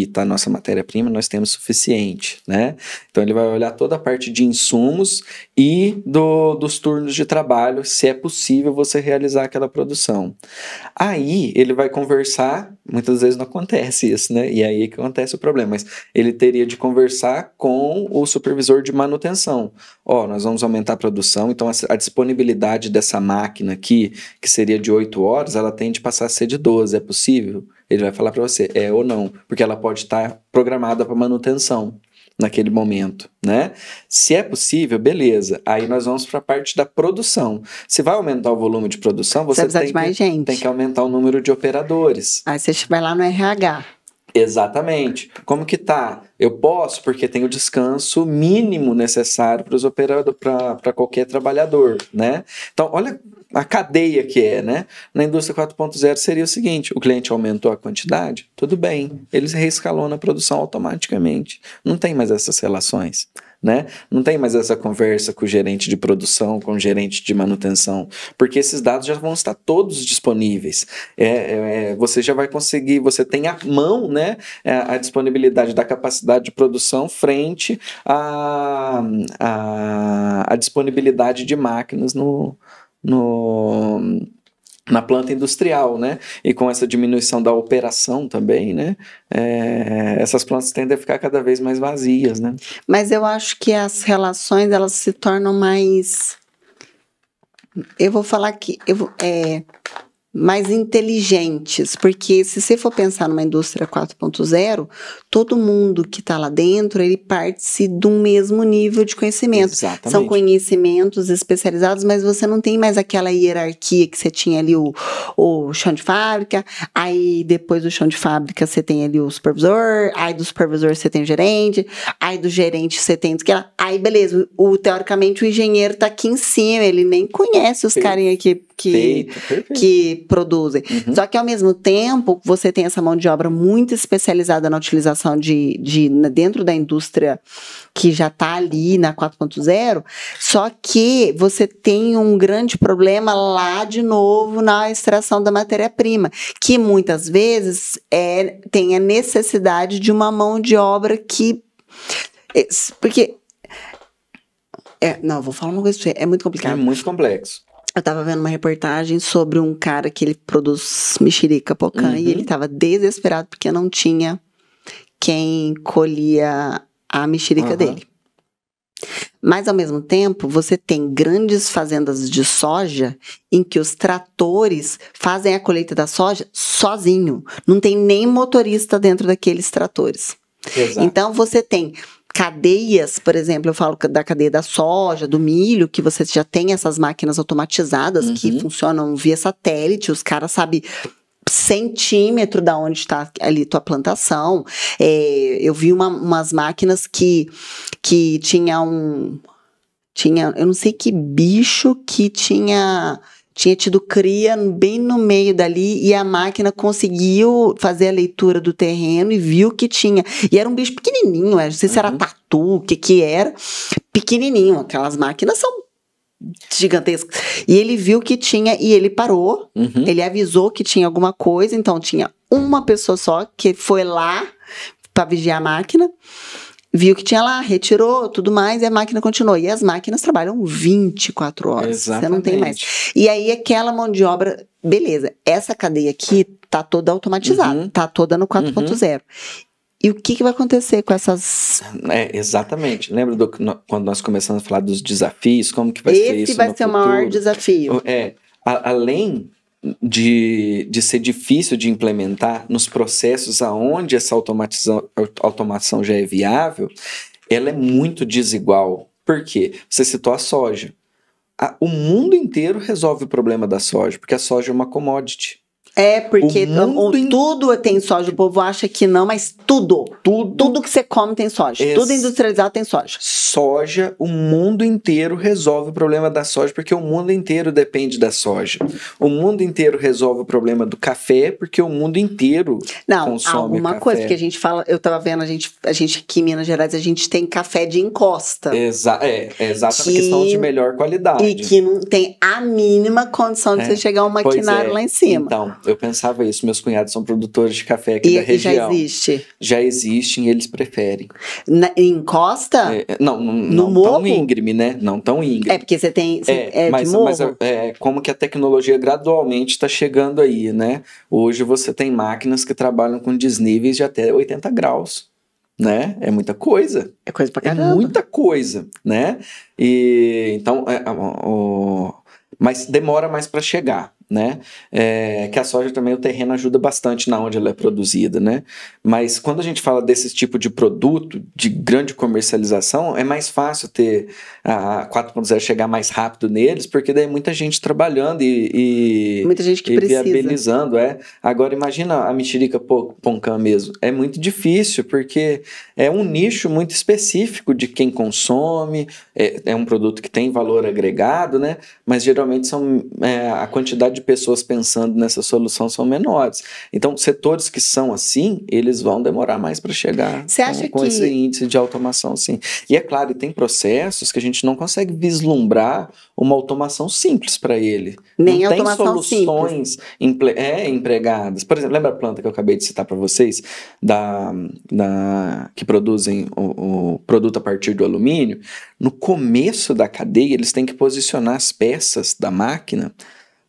está a nossa matéria-prima, nós temos suficiente, né? Então ele vai olhar toda a parte de insumos e dos turnos de trabalho, se é possível você realizar aquela produção. Aí ele vai conversar, muitas vezes não acontece isso, né? E aí que acontece o problema, mas ele teria de conversar com o supervisor de manutenção. Nós vamos aumentar a produção, então a disponibilidade dessa máquina aqui, que seria de 8 horas, ela tende a passar a ser de 12, é possível? Ele vai falar para você, é ou não, porque ela pode estar programada para manutenção naquele momento, né? Se é possível, beleza. Aí nós vamos para a parte da produção. Se vai aumentar o volume de produção, você tem que aumentar o número de operadores. Aí você vai lá no RH. Exatamente. Como que tá? Eu posso, porque tem o descanso mínimo necessário para os operadores, para qualquer trabalhador, né? Então, olha a cadeia que é, né? Na indústria 4.0 seria o seguinte: o cliente aumentou a quantidade, tudo bem, eles reescalonam a produção automaticamente. Não tem mais essas relações, né? Não tem mais essa conversa com o gerente de produção, com o gerente de manutenção, porque esses dados já vão estar todos disponíveis. Você já vai conseguir, você tem à mão, né, a disponibilidade da capacidade de produção frente à disponibilidade de máquinas na planta industrial, né? E com essa diminuição da operação também, né? Essas plantas tendem a ficar cada vez mais vazias, né? Mas eu acho que as relações, elas se tornam mais... Eu vou falar aqui... mais inteligentes, porque se você for pensar numa indústria 4.0, todo mundo que está lá dentro, ele parte de um mesmo nível de conhecimento. Exatamente. São conhecimentos especializados, mas você não tem mais aquela hierarquia que você tinha ali o chão de fábrica, aí depois do chão de fábrica você tem ali o supervisor, aí do supervisor você tem o gerente, aí do gerente você tem... Aí beleza, teoricamente o engenheiro está aqui em cima, ele nem conhece os carinha que produzem. Uhum. Só que ao mesmo tempo, você tem essa mão de obra muito especializada na utilização dentro da indústria que já está ali na 4.0, só que você tem um grande problema lá de novo na extração da matéria-prima, que muitas vezes tem a necessidade de uma mão de obra porque... não, vou falar uma coisa pra você, é muito complicado. É muito complexo. Eu tava vendo uma reportagem sobre um cara que ele produz mexerica pocã e ele tava desesperado porque não tinha quem colhia a mexerica dele. Mas, ao mesmo tempo, você tem grandes fazendas de soja em que os tratores fazem a colheita da soja sozinho. Não tem nem motorista dentro daqueles tratores. Exato. Então, você tem... cadeias, por exemplo, eu falo da cadeia da soja, do milho, que você já tem essas máquinas automatizadas que funcionam via satélite, os caras sabem centímetro da onde está ali tua plantação. Eu vi umas máquinas que tinha, eu não sei que bicho que tinha tido cria bem no meio dali e a máquina conseguiu fazer a leitura do terreno e viu que tinha. E era um bicho pequenininho, não sei se era tatu, o que era, pequenininho. Aquelas máquinas são gigantescos. E ele viu que tinha, e ele parou, ele avisou que tinha alguma coisa, então tinha uma pessoa só que foi lá para vigiar a máquina, viu que tinha lá, retirou tudo mais, e a máquina continuou. E as máquinas trabalham 24 horas. Exatamente. Você não tem mais. E aí, aquela mão de obra, beleza, essa cadeia aqui tá toda automatizada, tá toda no 4.0. E o que vai acontecer com essas... Exatamente. Lembra quando nós começamos a falar dos desafios, como que vai ser isso no futuro? Esse vai ser o maior desafio. Além de ser difícil de implementar nos processos aonde essa automação já é viável, ela é muito desigual. Por quê? Você citou a soja. O mundo inteiro resolve o problema da soja, porque a soja é uma commodity. Porque tudo tem soja. O povo acha que não, mas tudo que você come tem soja. Tudo industrializado tem soja. Soja, o mundo inteiro resolve o problema da soja, porque o mundo inteiro depende da soja. O mundo inteiro resolve o problema do café, porque o mundo inteiro consome alguma café. Coisa que a gente fala, eu tava vendo, a gente aqui em Minas Gerais, a gente tem café de encosta. Exatamente, que são de melhor qualidade. E que não tem a mínima condição de você chegar um maquinário lá em cima. Então, eu pensava isso, meus cunhados são produtores de café aqui da região. Já existem e eles preferem. Encosta? Não tão íngreme, né? Não tão íngreme. Porque você tem mas de morro. Como que a tecnologia gradualmente está chegando aí, né? Hoje você tem máquinas que trabalham com desníveis de até 80 graus. Né? É muita coisa. É coisa pra caramba. É muita coisa, né? E então, mas demora mais para chegar, né? Que a soja também, o terreno ajuda bastante na onde ela é produzida, né? Mas quando a gente fala desse tipo de produto de grande comercialização, é mais fácil ter a 4.0 chegar mais rápido neles, porque daí muita gente trabalhando e muita gente que precisa. Viabilizando. Agora imagina a mexerica Poncã mesmo. É muito difícil, porque é um nicho muito específico de quem consome, é um produto que tem valor agregado, né? Mas geralmente a quantidade de pessoas pensando nessa solução são menores. Então, setores que são assim, eles vão demorar mais para chegar com esse índice de automação, sim. E é claro, tem processos que a gente não consegue vislumbrar uma automação simples para ele. Nem não automação tem soluções empregadas. Por exemplo, lembra a planta que eu acabei de citar para vocês, que produzem o produto a partir do alumínio? No começo da cadeia, eles têm que posicionar as peças da máquina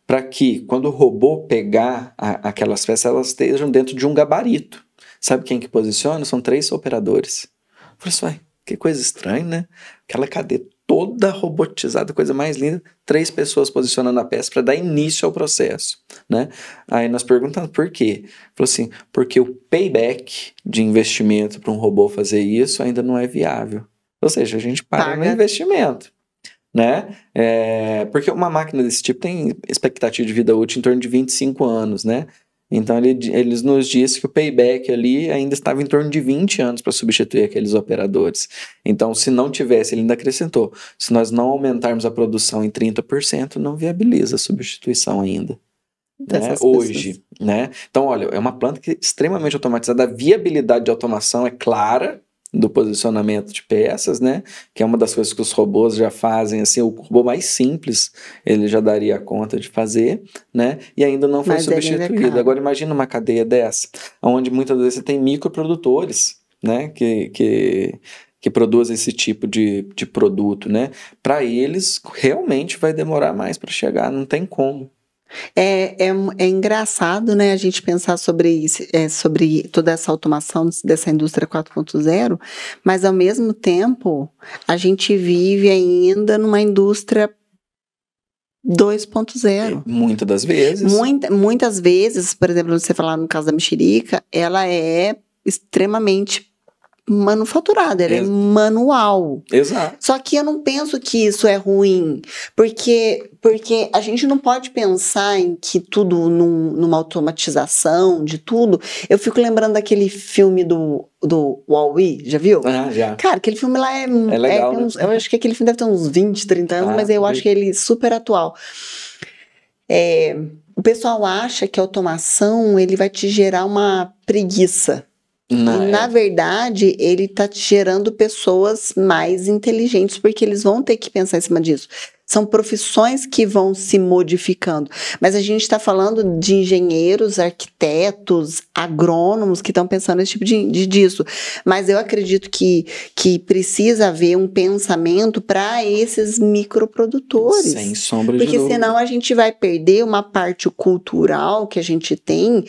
para que, quando o robô pegar aquelas peças, elas estejam dentro de um gabarito. Sabe quem que posiciona? São 3 operadores. Eu falei assim, que coisa estranha, né? Aquela cadeia toda robotizada, coisa mais linda, 3 pessoas posicionando a peça para dar início ao processo, né? Aí nós perguntamos por quê? Falou assim, porque o payback de investimento para um robô fazer isso ainda não é viável. Ou seja, a gente paga no investimento, né? Porque uma máquina desse tipo tem expectativa de vida útil em torno de 25 anos, né? Então eles nos dizem que o payback ali ainda estava em torno de 20 anos para substituir aqueles operadores. Então, se não tivesse, ele ainda acrescentou, se nós não aumentarmos a produção em 30%, não viabiliza a substituição ainda. Né? Hoje, né? Então, olha, é uma planta que é extremamente automatizada, a viabilidade de automação é clara, do posicionamento de peças, né? Que é uma das coisas que os robôs já fazem, assim, o robô mais simples ele já daria conta de fazer, né? E ainda não foi substituído. Agora imagina uma cadeia dessa, onde muitas vezes você tem microprodutores, né? Que produzem esse tipo de produto, né? Para eles, realmente vai demorar mais para chegar, não tem como. É engraçado, né, a gente pensar sobre isso, sobre toda essa automação dessa indústria 4.0, mas ao mesmo tempo a gente vive ainda numa indústria 2.0. Muitas das vezes. Muitas vezes, por exemplo, você falar no caso da mexerica, ela é extremamente manufaturada, ela é manual. Exato. Só que eu não penso que isso é ruim, porque a gente não pode pensar em que tudo numa automatização de tudo. Eu fico lembrando daquele filme do Wall-E, já viu? Já. Cara, aquele filme lá é legal, né? Eu acho que aquele filme deve ter uns 20, 30 anos, mas eu acho que ele é super atual. O pessoal acha que a automação ele vai te gerar uma preguiça. Na verdade, ele está gerando pessoas mais inteligentes, porque eles vão ter que pensar em cima disso. São profissões que vão se modificando. Mas a gente está falando de engenheiros, arquitetos, agrônomos que estão pensando nesse tipo disso. Mas eu acredito que precisa haver um pensamento para esses microprodutores. Sem sombra de dúvida. Porque senão a gente vai perder uma parte cultural que a gente tem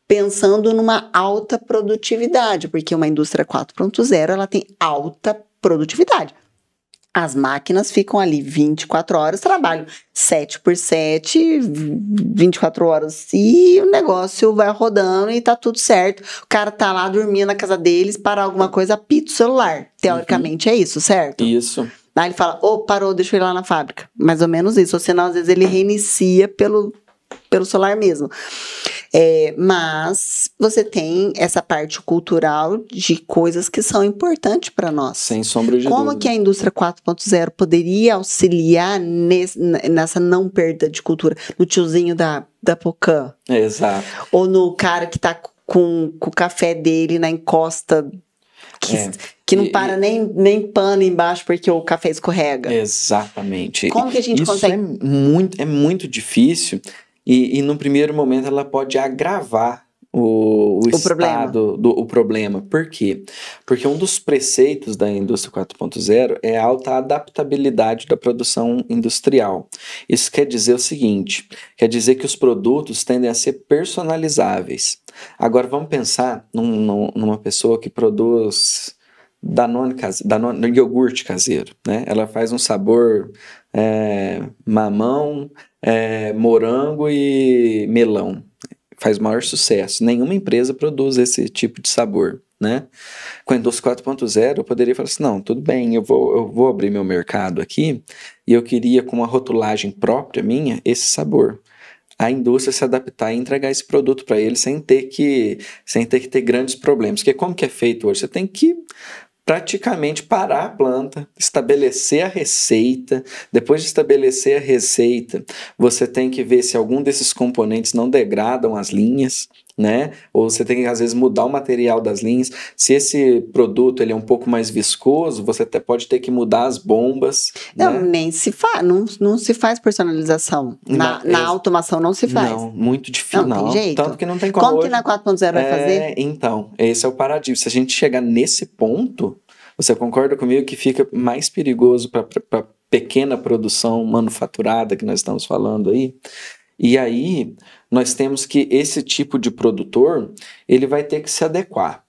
pensando numa alta produtividade. Porque uma indústria 4.0, ela tem alta produtividade. As máquinas ficam ali 24 horas, trabalham 7 por 7, 24 horas, e o negócio vai rodando e tá tudo certo. O cara tá lá dormindo na casa deles, para alguma coisa, apita o celular. Teoricamente é isso, certo? Isso. Aí ele fala, parou, deixa eu ir lá na fábrica. Mais ou menos isso, ou senão às vezes ele reinicia pelo celular mesmo. Mas você tem essa parte cultural de coisas que são importantes para nós. Sem sombra de dúvida. Como que a indústria 4.0 poderia auxiliar nessa não perda de cultura? No tiozinho da Pocã. Exato. Ou no cara que tá com o café dele na encosta, que não para nem pano embaixo porque o café escorrega. Exatamente. Como que a gente consegue? É muito difícil. E no primeiro momento ela pode agravar o estado o problema. Por quê? Porque um dos preceitos da indústria 4.0 é a alta adaptabilidade da produção industrial. Isso quer dizer o seguinte, quer dizer que os produtos tendem a ser personalizáveis. Agora vamos pensar numa pessoa que produz Danone iogurte caseiro, né? Ela faz um sabor mamão, morango e melão. Faz maior sucesso. Nenhuma empresa produz esse tipo de sabor, né? Com a indústria 4.0, eu poderia falar assim, não, tudo bem, eu vou abrir meu mercado aqui e eu queria, com uma rotulagem própria minha, esse sabor. A indústria se adaptar e entregar esse produto para ele sem ter que ter grandes problemas. Porque como que é feito hoje? Você tem que praticamente parar a planta, estabelecer a receita. Depois de estabelecer a receita, você tem que ver se algum desses componentes não degradam as linhas, né? Ou você tem que, às vezes, mudar o material das linhas. Se esse produto ele é um pouco mais viscoso, você pode ter que mudar as bombas. Não, né? nem se faz, não se faz personalização. Na automação não se faz. Não, muito difícil. Não tem jeito. Tanto que não tem como Como hoje. que na 4.0 vai fazer? Então, esse é o paradigma. Se a gente chegar nesse ponto, você concorda comigo que fica mais perigoso para pequena produção manufaturada que nós estamos falando aí? E aí, nós temos que esse tipo de produtor, ele vai ter que se adequar.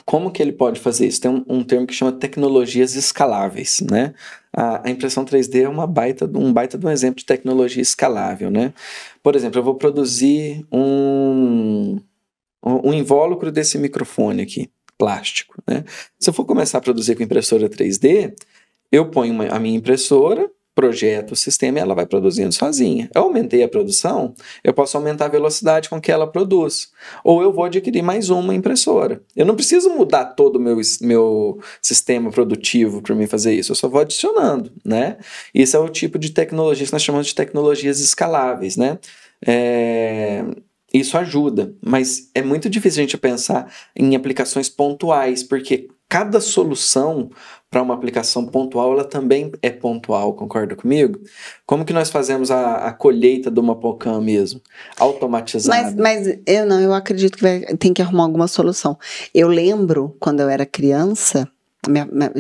Como que ele pode fazer isso? Tem um termo que chama tecnologias escaláveis, né? A impressão 3D é um baita de um exemplo de tecnologia escalável, né? Por exemplo, eu vou produzir um invólucro desse microfone aqui, plástico, né? Se eu for começar a produzir com impressora 3D, eu ponho a minha impressora, projeto o sistema e ela vai produzindo sozinha. Eu aumentei a produção, eu posso aumentar a velocidade com que ela produz. Ou eu vou adquirir mais uma impressora. Eu não preciso mudar todo o meu sistema produtivo para mim fazer isso, eu só vou adicionando, né? Isso é o tipo de tecnologia que nós chamamos de tecnologias escaláveis, né? Isso ajuda, mas é muito difícil a gente pensar em aplicações pontuais, porque cada solução para uma aplicação pontual, ela também é pontual, concorda comigo? Como que nós fazemos a colheita de uma pocã mesmo? Automatizada. Mas eu acredito que tem que arrumar alguma solução. Eu lembro, quando eu era criança,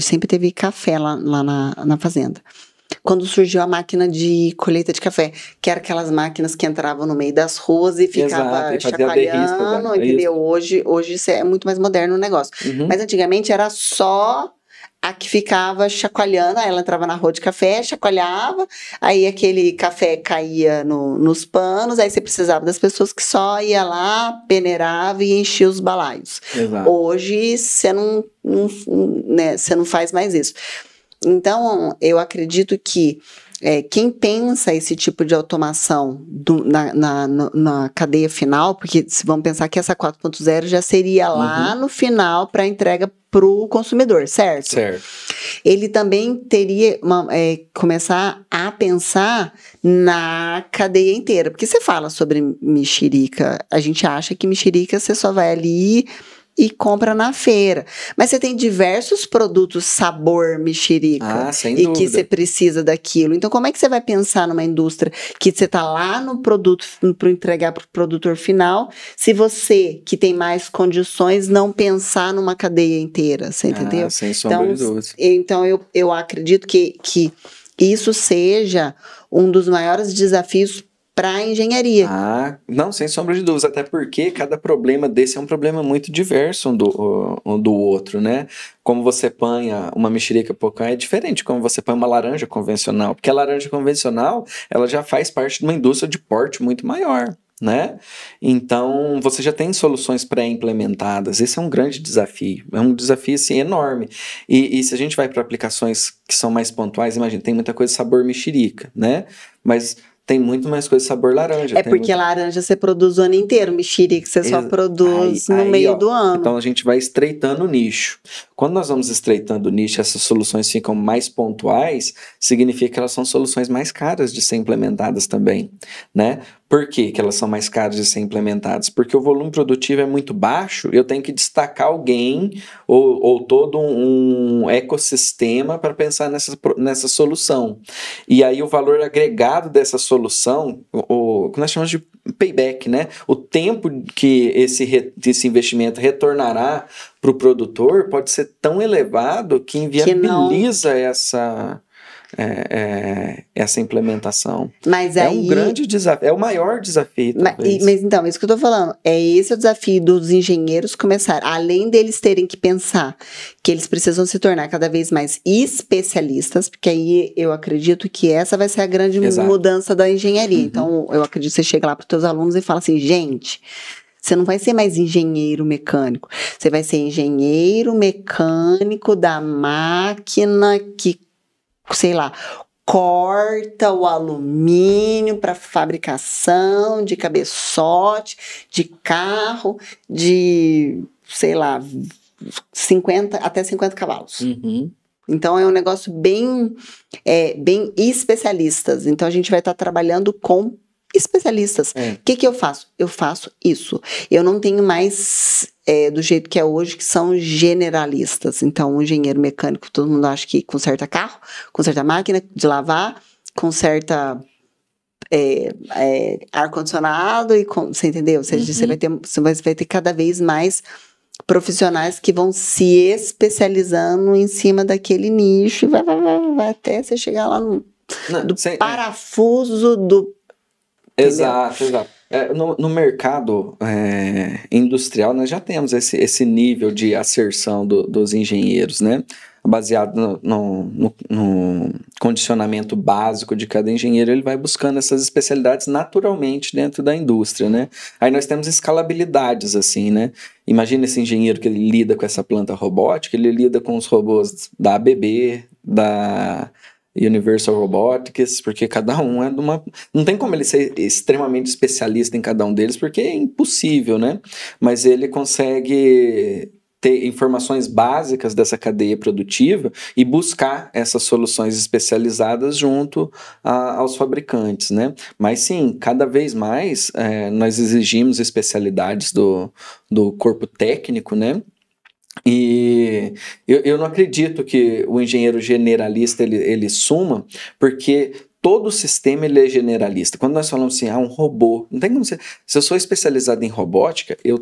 sempre teve café lá na fazenda. Quando surgiu a máquina de colheita de café, que era aquelas máquinas que entravam no meio das ruas e ficava chacoalhando, entendeu? Hoje isso é muito mais moderno o negócio. Uhum. Mas antigamente era só a que ficava chacoalhando, aí ela entrava na rua de café, chacoalhava, aí aquele café caía nos panos, aí você precisava das pessoas que só ia lá, peneirava e enchia os balaios. Exato. Hoje você não faz mais isso. Então, eu acredito que quem pensa esse tipo de automação na cadeia final, porque se vamos pensar que essa 4.0 já seria lá no final para entrega para o consumidor, certo? Certo. Ele também teria começar a pensar na cadeia inteira, porque você fala sobre mexerica, a gente acha que mexerica você só vai ali e compra na feira. Mas você tem diversos produtos sabor mexerica sem e dúvida. que você precisa daquilo. Então, como é que você vai pensar numa indústria que você está lá no produto para entregar para o produtor final, se você, que tem mais condições, não pensar numa cadeia inteira, você entendeu? Sem sombra de dúvidas. Então, eu acredito que isso seja um dos maiores desafios para a engenharia. Não, sem sombra de dúvidas, até porque cada problema desse é um problema muito diverso um do outro, né? Como você põe uma mexerica pocã é diferente como você põe uma laranja convencional, porque a laranja convencional, ela já faz parte de uma indústria de porte muito maior, né? Então, você já tem soluções pré-implementadas. Esse é um grande desafio. É um desafio, assim, enorme. E se a gente vai para aplicações que são mais pontuais, imagina, tem muita coisa de sabor mexerica, né? Mas tem muito mais coisa de sabor laranja. É porque laranja você produz o ano inteiro, mexerica você só produz no meio do ano. Então a gente vai estreitando o nicho. Quando nós vamos estreitando o nicho, essas soluções ficam mais pontuais, significa que elas são soluções mais caras de ser implementadas também, né? Por que elas são mais caras de ser implementadas? Porque o volume produtivo é muito baixo, eu tenho que destacar alguém ou todo um ecossistema para pensar nessa solução. E aí o valor agregado dessa solução, o que nós chamamos de payback, né? O tempo que esse investimento retornará para o produtor pode ser tão elevado que inviabiliza essa implementação. Mas aí, um grande desafio, é o maior desafio. Mas então, isso que eu tô falando, esse é o desafio dos engenheiros começar, além deles terem que pensar que eles precisam se tornar cada vez mais especialistas, porque aí eu acredito que essa vai ser a grande mudança da engenharia. Então, eu acredito que você chega lá para os seus alunos e fala assim, gente, você não vai ser mais engenheiro mecânico, você vai ser engenheiro mecânico da máquina que, sei lá, corta o alumínio para fabricação de cabeçote, de carro, de, sei lá, 50 até 50 cavalos. Então, é um negócio bem especialistas. Então, a gente vai estar trabalhando com especialistas. O que eu faço? Eu faço isso. Eu não tenho mais do jeito que é hoje, que são generalistas. Então, um engenheiro mecânico, todo mundo acha que conserta carro, conserta máquina de lavar, conserta ar-condicionado, você entendeu? Ou seja, você vai ter cada vez mais profissionais que vão se especializando em cima daquele nicho e vai até você chegar lá no parafuso do... Exato. No mercado industrial, nós já temos esse nível de asserção dos engenheiros, né? Baseado no condicionamento básico de cada engenheiro, ele vai buscando essas especialidades naturalmente dentro da indústria, né? Aí nós temos escalabilidades, assim, né? Imagina esse engenheiro que ele lida com essa planta robótica, ele lida com os robôs da ABB, da Universal Robotics, porque cada um é de uma... Não tem como ele ser extremamente especialista em cada um deles, porque é impossível, né? Mas ele consegue ter informações básicas dessa cadeia produtiva e buscar essas soluções especializadas junto aos fabricantes, né? Mas sim, cada vez mais nós exigimos especialidades do corpo técnico, né? E eu não acredito que o engenheiro generalista ele suma, porque todo o sistema ele é generalista. Quando nós falamos assim, um robô, não tem como ser. Se eu sou especializado em robótica, eu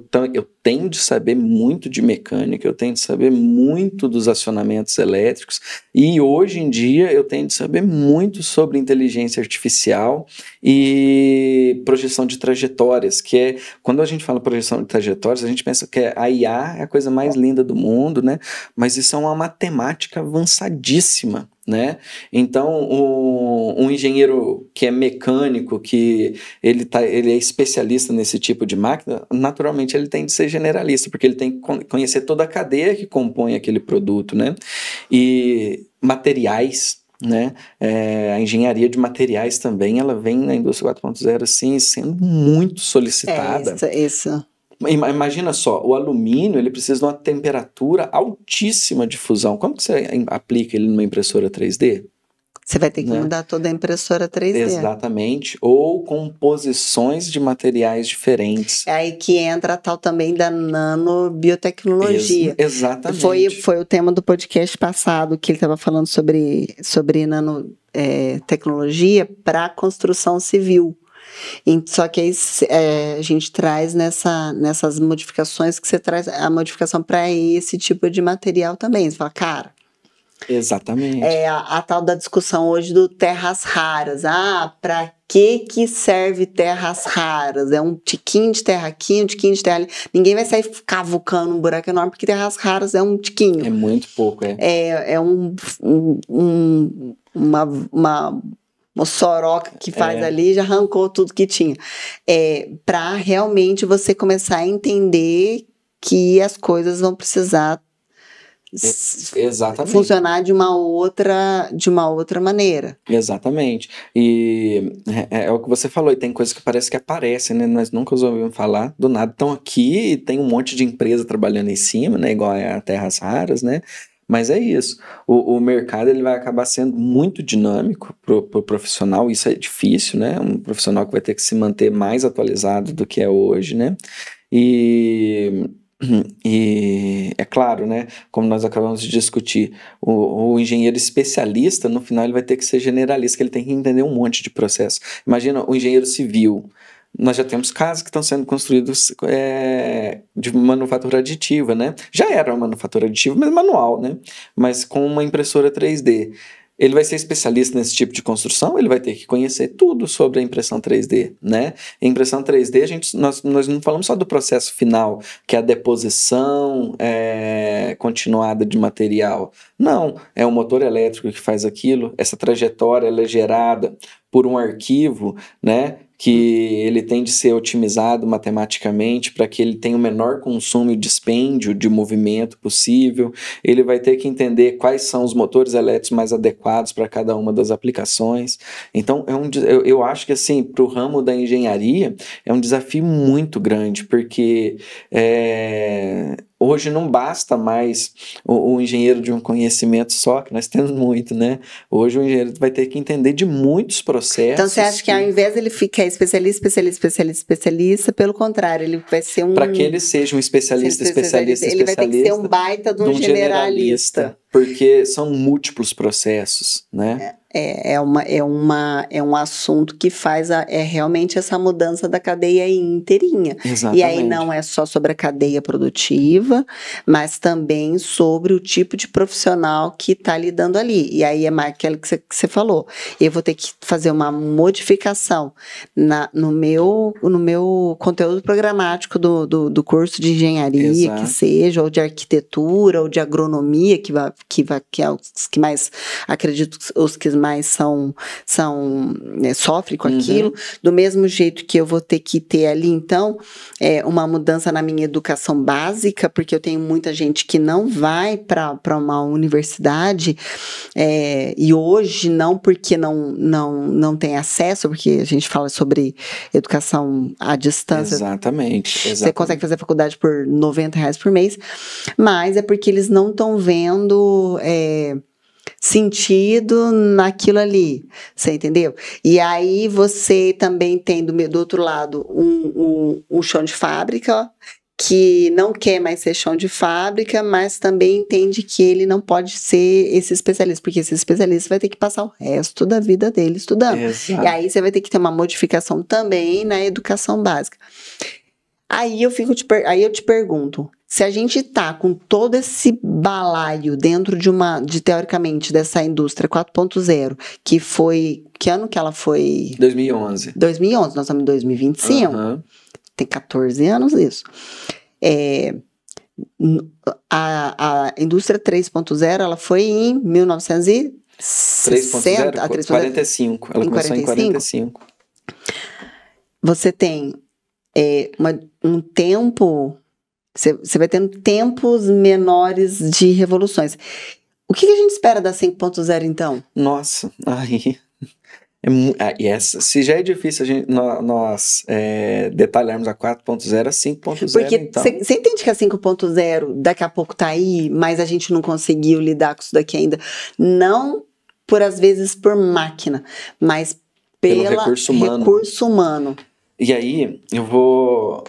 tenho de saber muito de mecânica, eu tenho de saber muito dos acionamentos elétricos, e hoje em dia eu tenho de saber muito sobre inteligência artificial e projeção de trajetórias, que é, quando a gente fala projeção de trajetórias, a gente pensa que a IA é a coisa mais linda do mundo, né? Mas isso é uma matemática avançadíssima, né? Então, um engenheiro que é mecânico, que ele é especialista nesse tipo de máquina, naturalmente ele tem de ser generalista, porque ele tem que conhecer toda a cadeia que compõe aquele produto, né? E materiais, né? A engenharia de materiais também, ela vem na indústria 4.0 assim, sendo muito solicitada. Isso. Imagina só, o alumínio ele precisa de uma temperatura altíssima de fusão. Como que você aplica ele numa impressora 3D? Você vai ter que né? mudar toda a impressora 3D. Exatamente. Ou composições de materiais diferentes. É aí que entra a tal também da nanobiotecnologia. Exatamente. Foi o tema do podcast passado, que ele estava falando sobre nanotecnologia para construção civil. Só que aí a gente traz nessas modificações que você traz a modificação para esse tipo de material também. Você fala, cara. Exatamente. A tal da discussão hoje do terras raras. Para que serve terras raras? É um tiquinho de terra aqui, um tiquinho de terra ali. Ninguém vai sair cavucando um buraco enorme, porque terras raras é um tiquinho. É muito pouco, É uma moçoroca que faz ali, já arrancou tudo que tinha. Para realmente você começar a entender que as coisas vão precisar exatamente. funcionar de uma outra maneira. Exatamente. E é o que você falou, e tem coisas que parece que aparecem, né? Nós nunca ouvimos falar, do nada estão aqui, e tem um monte de empresa trabalhando em cima, né? Igual a Terras Raras, né? Mas é isso. O mercado ele vai acabar sendo muito dinâmico pro profissional, isso é difícil, né? Um profissional que vai ter que se manter mais atualizado do que é hoje, né? E é claro, né, como nós acabamos de discutir, o engenheiro especialista, no final ele vai ter que ser generalista, que ele tem que entender um monte de processo. Imagina o engenheiro civil. Nós já temos casas que estão sendo construídos de manufatura aditiva, né? Já era uma manufatura aditiva, mas manual, né? Mas com uma impressora 3D. Ele vai ser especialista nesse tipo de construção, ele vai ter que conhecer tudo sobre a impressão 3D, né? A impressão 3D, nós não falamos só do processo final, que é a deposição continuada de material. Não, é o motor elétrico que faz aquilo, essa trajetória ela é gerada por um arquivo, né? Que ele tem de ser otimizado matematicamente para que ele tenha o menor consumo e dispêndio de movimento possível. Ele vai ter que entender quais são os motores elétricos mais adequados para cada uma das aplicações. Então, eu acho que assim, para o ramo da engenharia, é um desafio muito grande, porque hoje não basta mais o engenheiro de um conhecimento só, que nós temos muito, né? Hoje o engenheiro vai ter que entender de muitos processos. Então você acha que ao invés ele ficar especialista, pelo contrário, ele vai ser um... Para que ele seja um especialista, ele vai ter que ser um baita de um generalista. Porque são múltiplos processos, né? É um assunto que faz realmente essa mudança da cadeia inteirinha. Exatamente. E aí não é só sobre a cadeia produtiva, mas também sobre o tipo de profissional que está lidando ali. E aí é mais aquilo que você falou. Eu vou ter que fazer uma modificação no meu conteúdo programático do curso de engenharia, exato, que seja, ou de arquitetura, ou de agronomia, que é os que mais, acredito, os que mais sofrem com aquilo, do mesmo jeito que eu vou ter que ter ali, então, uma mudança na minha educação básica, porque eu tenho muita gente que não vai para uma universidade, e hoje não porque não tem acesso, porque a gente fala sobre educação à distância. Exatamente. Você consegue fazer faculdade por R$90 por mês, mas é porque eles não estão vendo sentido naquilo ali, você entendeu? E aí você também tem do outro lado um chão de fábrica que não quer mais ser chão de fábrica, mas também entende que ele não pode ser esse especialista, porque esse especialista vai ter que passar o resto da vida dele estudando. Exato. E aí você vai ter que ter uma modificação também na educação básica. Aí eu te pergunto, se a gente tá com todo esse balaio dentro teoricamente, dessa indústria 4.0, que foi... Que ano que ela foi? 2011. 2011, nós estamos em 2025. Tem 14 anos isso. A indústria 3.0, ela foi em 1960. 3.0? 45. Ela começou em 45. Você tem um tempo... Você vai tendo tempos menores de revoluções. O que a gente espera da 5.0, então? Nossa, aí... se já é difícil nós detalharmos a 4.0, a 5.0, porque então... Você entende que a 5.0 daqui a pouco tá aí, mas a gente não conseguiu lidar com isso daqui ainda? Não às vezes, por máquina, mas pelo recurso humano. E aí,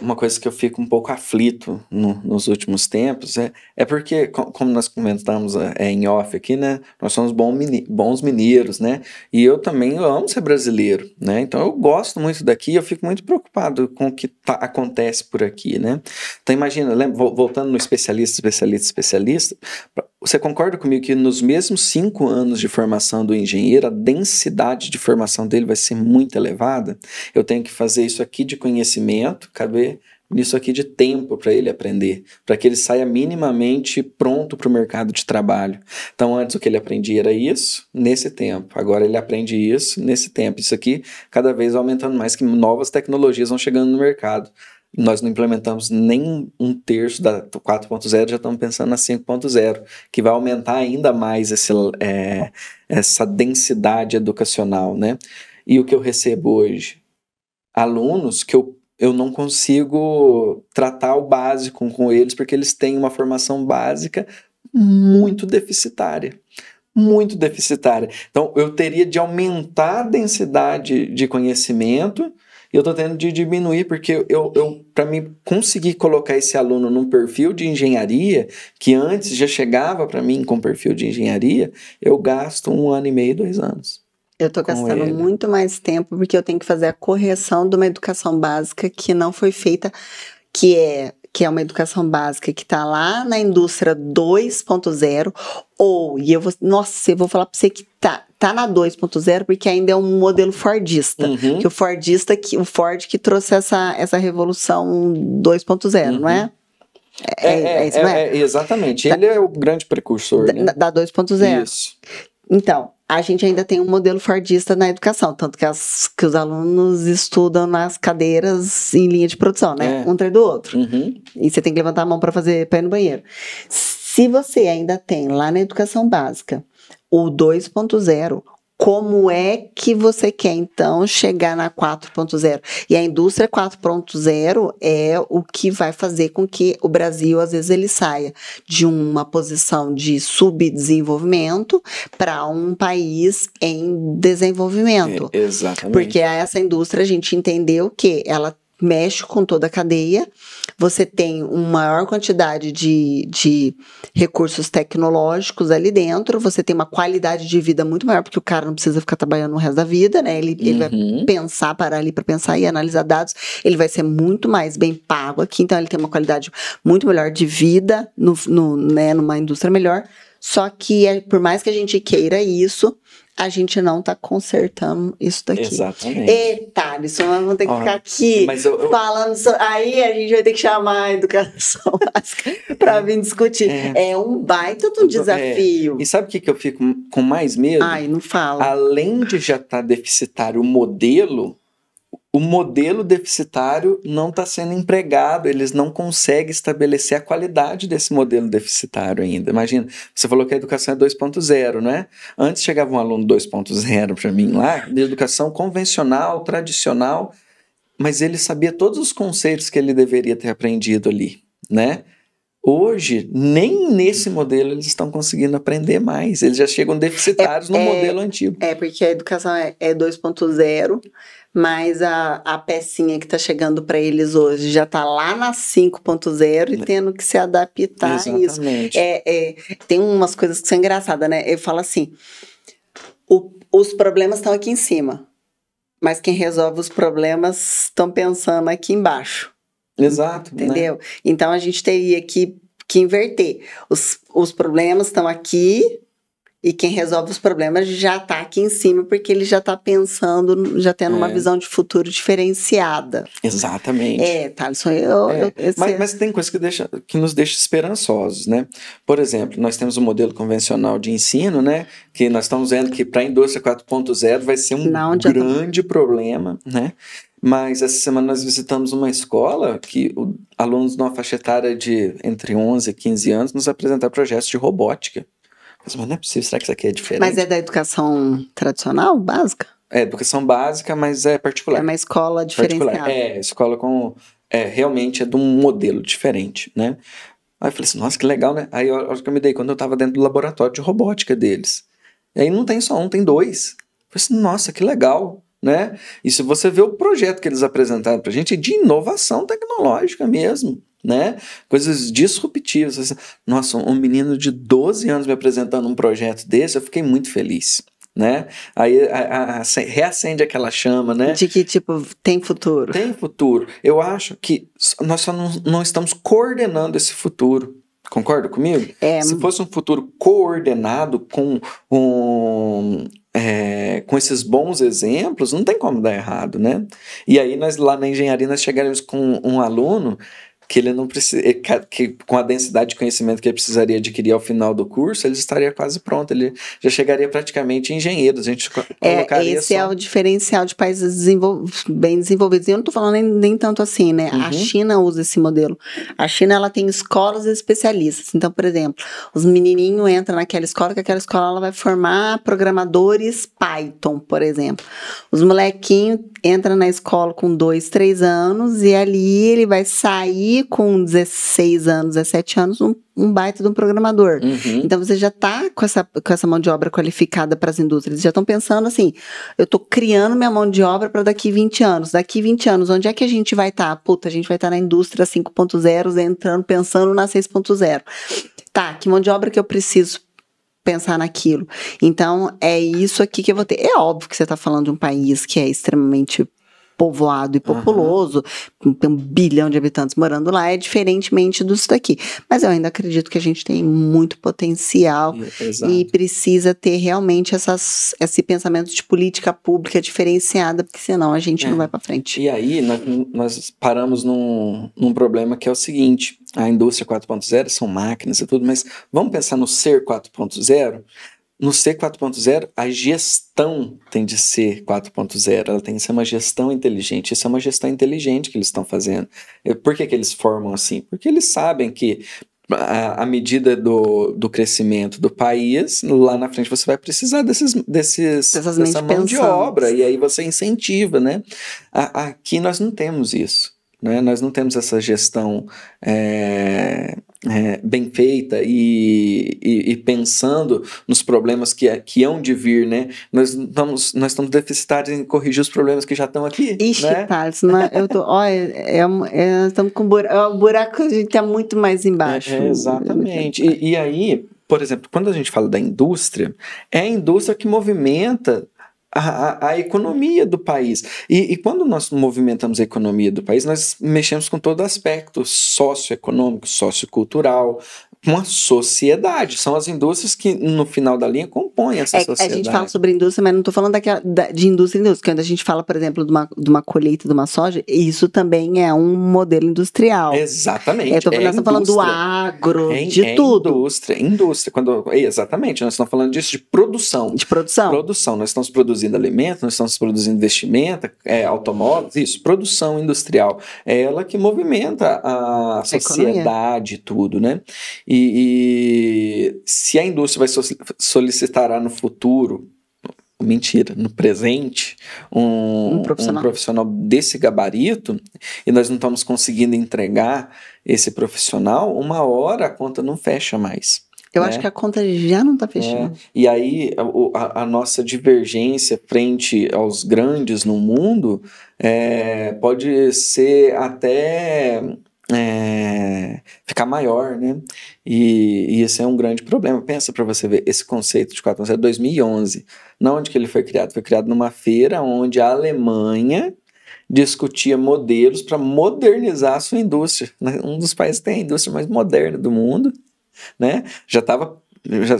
uma coisa que eu fico um pouco aflito nos últimos tempos é porque, como nós comentamos em off aqui, né? Nós somos bons mineiros, né? E eu também amo ser brasileiro, né? Então eu gosto muito daqui, eu fico muito preocupado com o que acontece por aqui, né? Então imagina, voltando no especialista, você concorda comigo que nos mesmos 5 anos de formação do engenheiro, a densidade de formação dele vai ser muito elevada? Eu tenho que fazer isso aqui de conhecimento, caber nisso aqui de tempo para ele aprender, para que ele saia minimamente pronto para o mercado de trabalho. Então, antes o que ele aprendia era isso, nesse tempo. Agora ele aprende isso, nesse tempo. Isso aqui cada vez aumentando mais, que novas tecnologias vão chegando no mercado. Nós não implementamos nem 1/3 da 4.0, já estamos pensando na 5.0, que vai aumentar ainda mais essa densidade educacional, né? E o que eu recebo hoje? Alunos que eu não consigo tratar o básico com eles, porque eles têm uma formação básica muito deficitária. Muito deficitária. Então, eu teria de aumentar a densidade de conhecimento e eu estou tendo de diminuir, porque para mim conseguir colocar esse aluno num perfil de engenharia, que antes já chegava para mim com perfil de engenharia, eu gasto 1 ano e meio, 2 anos. Eu estou gastando muito mais tempo, porque eu tenho que fazer a correção de uma educação básica que não foi feita, que é uma educação básica que está lá na indústria 2.0, eu vou falar para você que tá na 2.0, porque ainda é um modelo fordista, que o Ford que trouxe essa revolução 2.0, não é? Isso, não é? Exatamente, ele é o grande precursor, né? Da 2.0. Isso. Então, a gente ainda tem um modelo fordista na educação, tanto que os alunos estudam nas cadeiras em linha de produção, né? Um atrás do outro. E você tem que levantar a mão para ir no banheiro. Se você ainda tem lá na educação básica o 2.0, como é que você quer, então, chegar na 4.0? E a indústria 4.0 é o que vai fazer com que o Brasil, às vezes, ele saia de uma posição de subdesenvolvimento para um país em desenvolvimento. Exatamente. Porque essa indústria, a gente entendeu que ela mexe com toda a cadeia, você tem uma maior quantidade de recursos tecnológicos ali dentro, você tem uma qualidade de vida muito maior, porque o cara não precisa ficar trabalhando o resto da vida, né? Ele vai parar ali para pensar e analisar dados, ele vai ser muito mais bem pago aqui, então ele tem uma qualidade muito melhor de vida numa indústria melhor, só que por mais que a gente queira isso, a gente não está consertando isso daqui. Exatamente. Eita, Alisson, nós vamos ter que ficar aqui falando sobre... Aí a gente vai ter que chamar a educação básica para vir discutir. É um baita de um desafio. E sabe o que eu fico com mais medo? Ai, não fala. Além de já estar deficitário o modelo deficitário não está sendo empregado, eles não conseguem estabelecer a qualidade desse modelo deficitário ainda. Imagina, você falou que a educação é 2.0, né? Antes chegava um aluno 2.0 para mim lá, de educação convencional, tradicional, mas ele sabia todos os conceitos que ele deveria ter aprendido ali, né? Hoje, nem nesse modelo eles estão conseguindo aprender mais, eles já chegam deficitários no modelo antigo. Porque a educação é 2.0, mas a pecinha que está chegando para eles hoje já está lá na 5.0 e tendo que se adaptar a isso. Tem umas coisas que são engraçadas, né? Eu falo assim, os problemas estão aqui em cima, mas quem resolve os problemas estão pensando aqui embaixo. Exato. Entendeu? Né? Então a gente teria que inverter. Os problemas estão aqui e quem resolve os problemas já está aqui em cima, porque ele já está pensando, já tendo uma visão de futuro diferenciada. Exatamente. Thaleson, mas tem coisa que nos deixa esperançosos, né? Por exemplo, nós temos um modelo convencional de ensino, né? Que nós estamos vendo que para a indústria 4.0 vai ser um grande problema, né? Mas essa semana nós visitamos uma escola que alunos numa faixa etária de entre 11 e 15 anos nos apresentaram projetos de robótica. Mas não é possível, será que isso aqui é diferente? Mas é da educação tradicional, básica? É educação básica, mas é particular. É uma escola diferenciada. Escola realmente é de um modelo diferente, né? Aí eu falei assim, nossa, que legal, né? Aí a hora que eu me dei conta, eu estava dentro do laboratório de robótica deles. E aí não tem só um, tem dois. Eu falei assim, nossa, que legal, né? E se você vê o projeto que eles apresentaram pra gente, é de inovação tecnológica mesmo, né? Coisas disruptivas. Assim, nossa, um menino de 12 anos me apresentando um projeto desse, eu fiquei muito feliz. Né? Aí reacende aquela chama, né? De que, tipo, tem futuro. Tem futuro. Eu acho que nós só não estamos coordenando esse futuro. Concorda comigo? Se fosse um futuro coordenado com esses bons exemplos, não tem como dar errado, né? E aí nós lá na engenharia nós chegaremos com um aluno que ele não precisa, que com a densidade de conhecimento que ele precisaria adquirir ao final do curso, ele estaria quase pronto, ele já chegaria praticamente engenheiro. A gente colocaria esse é o diferencial de países bem desenvolvidos. E eu não estou falando nem tanto assim, né? A China usa esse modelo. A China, ela tem escolas especialistas. Então, por exemplo, os menininhos entram naquela escola, que aquela escola ela vai formar programadores Python, por exemplo. Os molequinhos entram na escola com 2, 3 anos e ali ele vai sair com 16 anos, 17 anos, um baita de um programador. Então, você já está com essa mão de obra qualificada para as indústrias. Eles já estão pensando assim, eu estou criando minha mão de obra para daqui 20 anos. Daqui 20 anos, onde é que a gente vai estar? Puta, a gente vai estar na indústria 5.0, entrando, pensando na 6.0. Tá, que mão de obra que eu preciso pensar naquilo? Então, é isso aqui que eu vou ter. É óbvio que você está falando de um país que é extremamente povoado e populoso, tem 1 bilhão de habitantes morando lá, é diferentemente disso daqui. Mas eu ainda acredito que a gente tem muito potencial e precisa ter realmente esse pensamento de política pública diferenciada, porque senão a gente não vai para frente. E aí nós paramos num problema que é o seguinte, a indústria 4.0 são máquinas e tudo, mas vamos pensar no ser 4.0? No ser 4.0, a gestão tem de ser 4.0, ela tem que ser uma gestão inteligente. Isso é uma gestão inteligente que eles estão fazendo. Por que eles formam assim? Porque eles sabem que à medida do crescimento do país, lá na frente você vai precisar dessa mão de obra, e aí você incentiva, né? Aqui nós não temos isso. Né? Nós não temos essa gestão bem feita e pensando nos problemas que hão de vir, né? Nós estamos deficitários em corrigir os problemas que já estão aqui. Ixi, né? Thales, eu tô, estamos com o buraco, a gente está muito mais embaixo. Exatamente. E aí, por exemplo, quando a gente fala da indústria, é a indústria que movimenta a economia do país. E quando nós movimentamos a economia do país, nós mexemos com todo aspecto socioeconômico, sociocultural, uma sociedade. São as indústrias que, no final da linha, compõem essa sociedade. A gente fala sobre indústria, mas não estou falando de indústria. Quando a gente fala, por exemplo, de uma colheita de uma soja, isso também é um modelo industrial. Exatamente. Nós estamos falando do agro, de tudo. Indústria. Exatamente. Nós estamos falando disso de produção. De produção. Produção. Nós estamos produzindo alimentos, nós estamos produzindo vestimenta, automóveis, isso. Produção industrial. É ela que movimenta a sociedade e tudo, né? E se a indústria vai solicitar no futuro, mentira, no presente, um profissional desse gabarito, e nós não estamos conseguindo entregar esse profissional, uma hora a conta não fecha mais. Eu acho que a conta já não está fechando. E aí a nossa divergência frente aos grandes no mundo pode ser até ficar maior, né? E esse é um grande problema. Pensa para você ver, esse conceito de 4.0 é 2011. Na onde que ele foi criado? Foi criado numa feira onde a Alemanha discutia modelos para modernizar a sua indústria. Um dos países que tem a indústria mais moderna do mundo, né?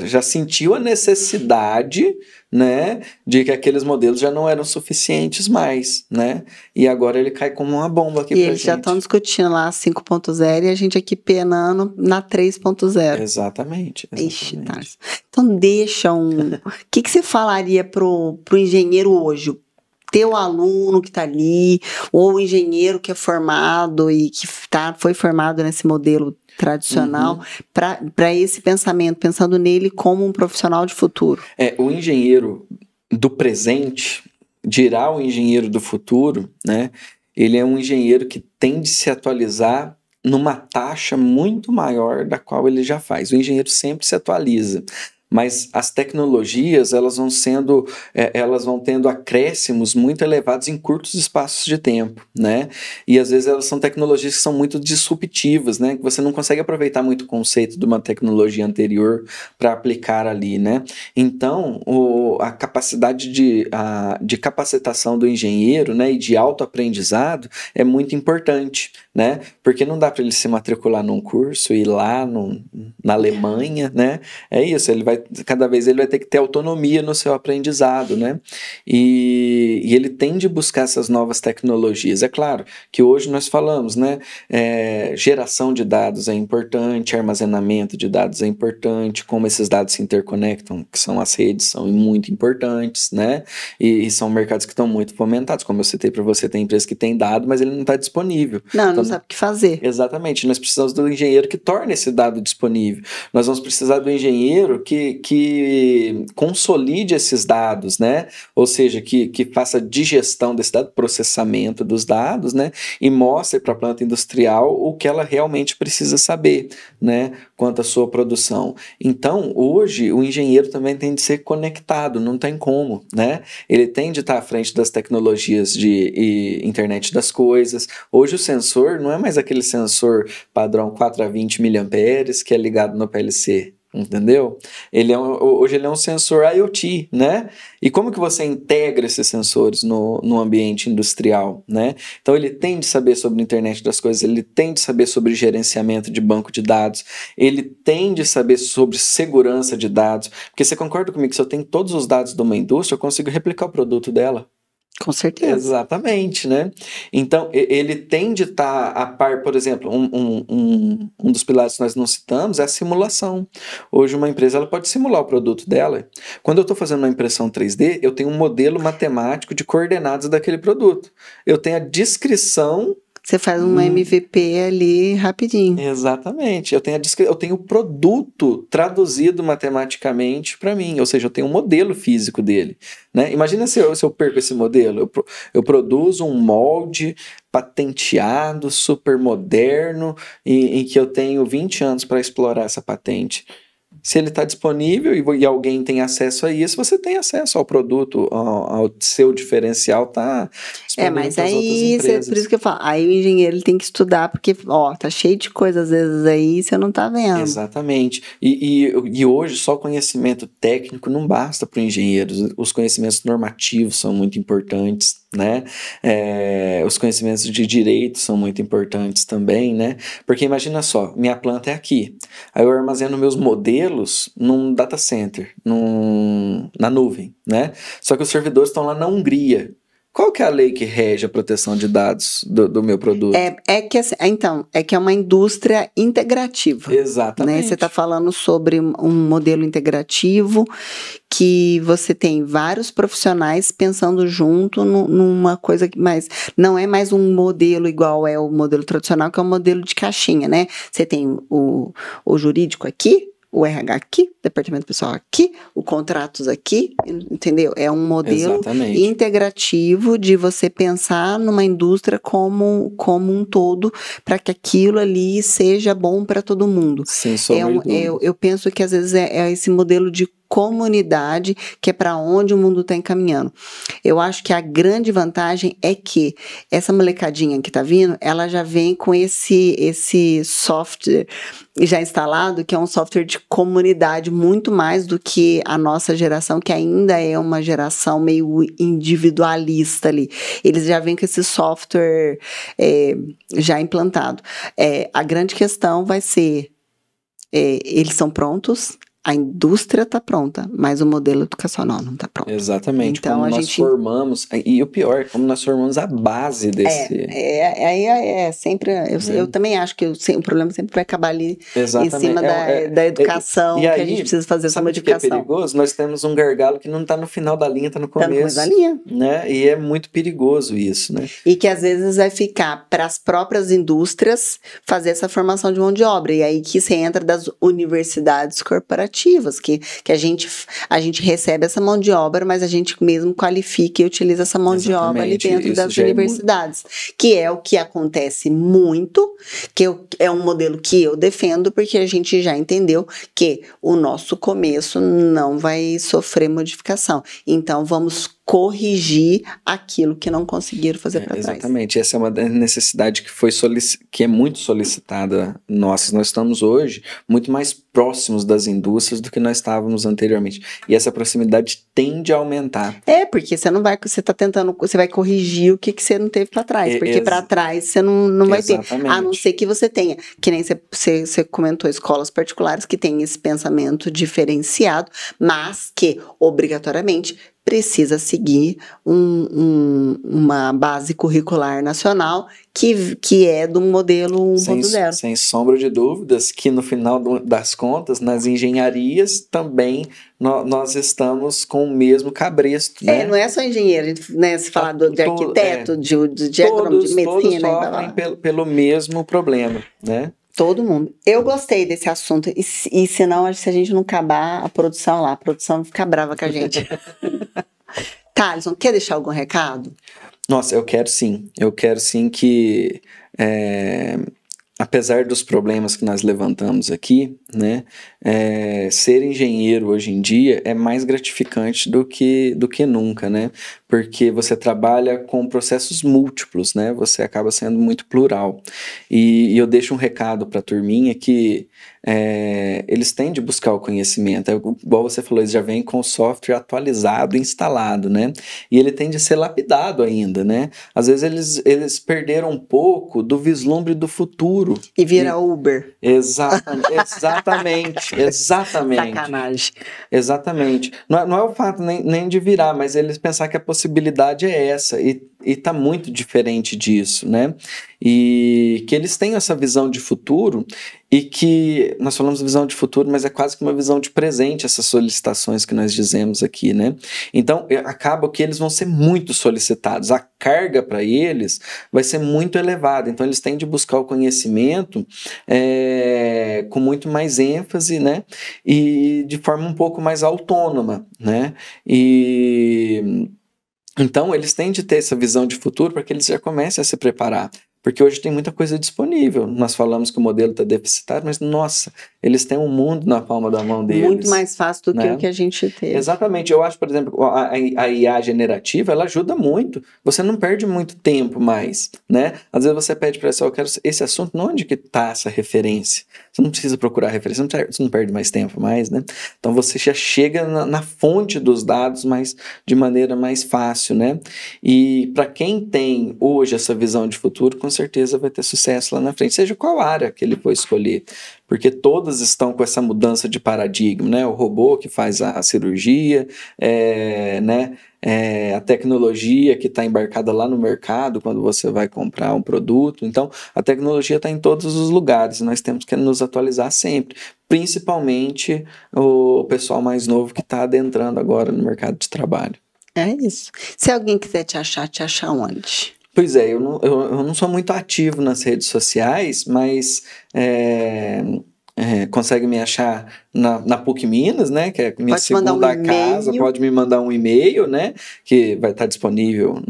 Já sentiu a necessidade, né, de que aqueles modelos já não eram suficientes mais, né? E agora ele cai como uma bomba aqui pra gente. E eles já estão discutindo lá a 5.0 e a gente aqui penando na 3.0. Exatamente. Ixi, tá. Então deixa o que você falaria pro engenheiro hoje? Teu aluno que está ali, ou o engenheiro que é formado e que foi formado nesse modelo tradicional, para esse pensamento, pensando nele como um profissional de futuro. O engenheiro do presente dirá o engenheiro do futuro, né? Ele é um engenheiro que tem de se atualizar numa taxa muito maior da qual ele já faz. O engenheiro sempre se atualiza. mas as tecnologias elas vão tendo acréscimos muito elevados em curtos espaços de tempo, né? E às vezes elas são tecnologias que são muito disruptivas, né? Que você não consegue aproveitar muito o conceito de uma tecnologia anterior para aplicar ali, né? Então, a capacidade de capacitação do engenheiro, né, e de autoaprendizado é muito importante, né? Porque não dá para ele se matricular num curso e ir lá na Alemanha, né? É isso, cada vez ele vai ter que ter autonomia no seu aprendizado, né? E ele tem de buscar essas novas tecnologias. É claro que hoje nós falamos, né? Geração de dados é importante, armazenamento de dados é importante, como esses dados se interconectam, que são as redes, são muito importantes, né? E são mercados que estão muito fomentados. Como eu citei para você, tem empresa que tem dado, mas ele não está disponível. Não sabe o que fazer. Exatamente. Nós precisamos do engenheiro que torne esse dado disponível. Nós vamos precisar do engenheiro que consolide esses dados, né? Ou seja, que faça digestão desse dado, processamento dos dados, né? E mostre para a planta industrial o que ela realmente precisa saber, né? Quanto à sua produção. Então, hoje, o engenheiro também tem de ser conectado, não tem como, né? Ele tem de estar à frente das tecnologias de internet das coisas. Hoje o sensor não é mais aquele sensor padrão 4 a 20 miliamperes que é ligado no PLC. Entendeu? Hoje ele é um sensor IoT, né? E como que você integra esses sensores no ambiente industrial, né? Então ele tem de saber sobre a internet das coisas, ele tem de saber sobre gerenciamento de banco de dados, ele tem de saber sobre segurança de dados, porque você concorda comigo que se eu tenho todos os dados de uma indústria, eu consigo replicar o produto dela? Com certeza. Exatamente, né? Então, ele tem de estar a par, por exemplo, um dos pilares que nós não citamos é a simulação. Hoje uma empresa ela pode simular o produto dela. Quando eu estou fazendo uma impressão 3D, eu tenho um modelo matemático de coordenadas daquele produto. Eu tenho a descrição. Você faz um MVP ali rapidinho. Exatamente. Eu tenho o produto traduzido matematicamente para mim, ou seja, eu tenho um modelo físico dele, né? Imagina se eu perco esse modelo. Eu produzo um molde patenteado, super moderno, em que eu tenho 20 anos para explorar essa patente. Se ele está disponível e alguém tem acesso a isso, você tem acesso ao produto, ao seu diferencial tá disponível mas para as outras empresas. Por isso que eu falo, aí o engenheiro ele tem que estudar, porque, tá cheio de coisas às vezes aí, você não tá vendo. Exatamente. E hoje só conhecimento técnico não basta para o engenheiro, os conhecimentos normativos são muito importantes, né? Os conhecimentos de direito são muito importantes também, né? Porque imagina só, minha planta é aqui, aí eu armazeno meus modelos num data center, na nuvem, né? Só que os servidores estão lá na Hungria. Qual que é a lei que rege a proteção de dados do meu produto? É que é uma indústria integrativa. Exatamente. Né? Você está falando sobre um modelo integrativo que você tem vários profissionais pensando junto numa coisa que não é mais um modelo igual é o modelo tradicional, que é um modelo de caixinha, né? Você tem o jurídico aqui, o RH aqui, departamento pessoal aqui, o contratos aqui, entendeu? É um modelo Exatamente. integrativo de você pensar numa indústria como um todo, para que aquilo ali seja bom para todo mundo. Sem sombra de dúvida. Eu penso que às vezes é esse modelo de comunidade, que é para onde o mundo está encaminhando. Eu acho que a grande vantagem é que essa molecadinha que está vindo, ela já vem com esse software já instalado, que é um software de comunidade, muito mais do que a nossa geração, que ainda é uma geração meio individualista ali. Eles já vêm com esse software já implantado. A grande questão vai ser, eles são prontos, a indústria está pronta, mas o modelo educacional não está pronto. Exatamente. Então, como nós formamos, e o pior, como nós formamos a base desse... Sempre... Eu também acho que o problema sempre vai acabar ali em cima da educação, que a gente precisa fazer essa modificação. Sabe o que é perigoso? Nós temos um gargalo que não está no final da linha, está no começo. Está no começo da linha. Né? E é muito perigoso isso, né? E que às vezes vai ficar para as próprias indústrias fazer essa formação de mão de obra. E aí que você entra das universidades corporativas. administrativas, que a gente recebe essa mão de obra, mas a gente mesmo qualifica e utiliza essa mão de obra ali dentro das universidades, que é o que acontece muito, que é um modelo que eu defendo, porque a gente já entendeu que o nosso começo não vai sofrer modificação. Então, vamos corrigir aquilo que não conseguiram fazer para trás. Exatamente, essa é uma necessidade que é muito solicitada nossa. Nós estamos hoje muito mais próximos das indústrias do que nós estávamos anteriormente. E essa proximidade tende a aumentar. Porque você vai corrigir o que você não teve para trás, porque para trás você não vai ter, a não ser que você tenha, que nem você comentou, escolas particulares que têm esse pensamento diferenciado, mas que obrigatoriamente precisa seguir uma base curricular nacional que é do modelo 1.0. Sem sombra de dúvidas que no final das contas, nas engenharias também nós estamos com o mesmo cabresto, né? Não é só engenheiro, né? Se falar de arquiteto, de agrônomo, de medicina. Todos sofrem pelo mesmo problema, né? Todo mundo. Eu gostei desse assunto. E senão, se a gente não acabar a produção fica brava com a gente. Thaleson, quer deixar algum recado? Nossa, eu quero sim. Eu quero sim que, apesar dos problemas que nós levantamos aqui, né, ser engenheiro hoje em dia é mais gratificante do que nunca, né? Porque você trabalha com processos múltiplos, né? Você acaba sendo muito plural. E eu deixo um recado para a turminha que eles têm de buscar o conhecimento. Igual você falou, eles já vêm com o software atualizado, instalado, né? E ele tem de ser lapidado ainda, né? Às vezes eles perderam um pouco do vislumbre do futuro. E vira Uber. Exatamente. Sacanagem. Exatamente. Não é o fato nem de virar, mas eles pensar que a possibilidade é essa, e tá muito diferente disso, né? E que eles tenham essa visão de futuro, e que nós falamos de visão de futuro, mas é quase que uma visão de presente, essas solicitações que nós dizemos aqui, né? Então, acaba que eles vão ser muito solicitados, a carga para eles vai ser muito elevada, então eles têm de buscar o conhecimento com muito mais ênfase, né? E de forma um pouco mais autônoma, né? Então, eles têm de ter essa visão de futuro para que eles já comecem a se preparar. Porque hoje tem muita coisa disponível. Nós falamos que o modelo está deficitário, mas, nossa, eles têm um mundo na palma da mão deles. Muito mais fácil do que o que a gente teve. Exatamente. Eu acho, por exemplo, a IA generativa, ela ajuda muito. Você não perde muito tempo mais, né? Às vezes você pede para ela, eu quero esse assunto, onde que está essa referência? Você não precisa procurar referência, você não perde mais tempo mais, né? Então você já chega na fonte dos dados, mas de maneira mais fácil, né? E para quem tem hoje essa visão de futuro, com certeza vai ter sucesso lá na frente, seja qual área que ele for escolher, porque todas estão com essa mudança de paradigma, né? O robô que faz a cirurgia, né? A tecnologia que está embarcada lá no mercado quando você vai comprar um produto. Então, a tecnologia está em todos os lugares, nós temos que nos atualizar sempre, principalmente o pessoal mais novo que está adentrando agora no mercado de trabalho. É isso. Se alguém quiser te achar onde? Pois é, eu não sou muito ativo nas redes sociais, mas consegue me achar na PUC Minas, né, que é a minha segunda casa, pode me mandar um e-mail, né, que vai estar disponível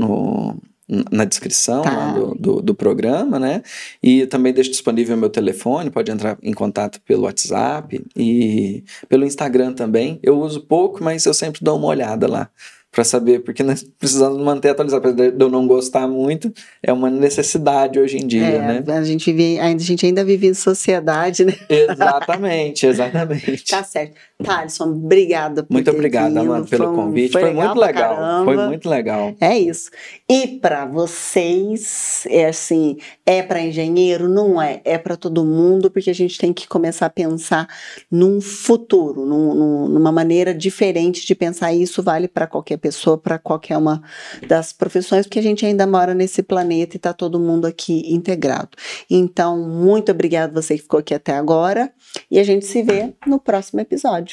na descrição lá do programa, né, e também deixo disponível o meu telefone, pode entrar em contato pelo WhatsApp e pelo Instagram também. Eu uso pouco, mas eu sempre dou uma olhada lá, para saber, porque nós precisamos manter atualizado, apesar de eu não gostar muito, é uma necessidade hoje em dia, né? A gente ainda vive em sociedade, né? Exatamente. Tá certo. Thaleson, obrigada por Muito obrigado, Amanda, pelo convite. Foi muito legal. Foi muito legal. É isso. E para vocês, é para engenheiro? Não é. É para todo mundo, porque a gente tem que começar a pensar num futuro, numa maneira diferente de pensar. Isso vale para qualquer pessoa, para qualquer uma das profissões, porque a gente ainda mora nesse planeta e está todo mundo aqui integrado. Então, muito obrigada você que ficou aqui até agora, e a gente se vê no próximo episódio.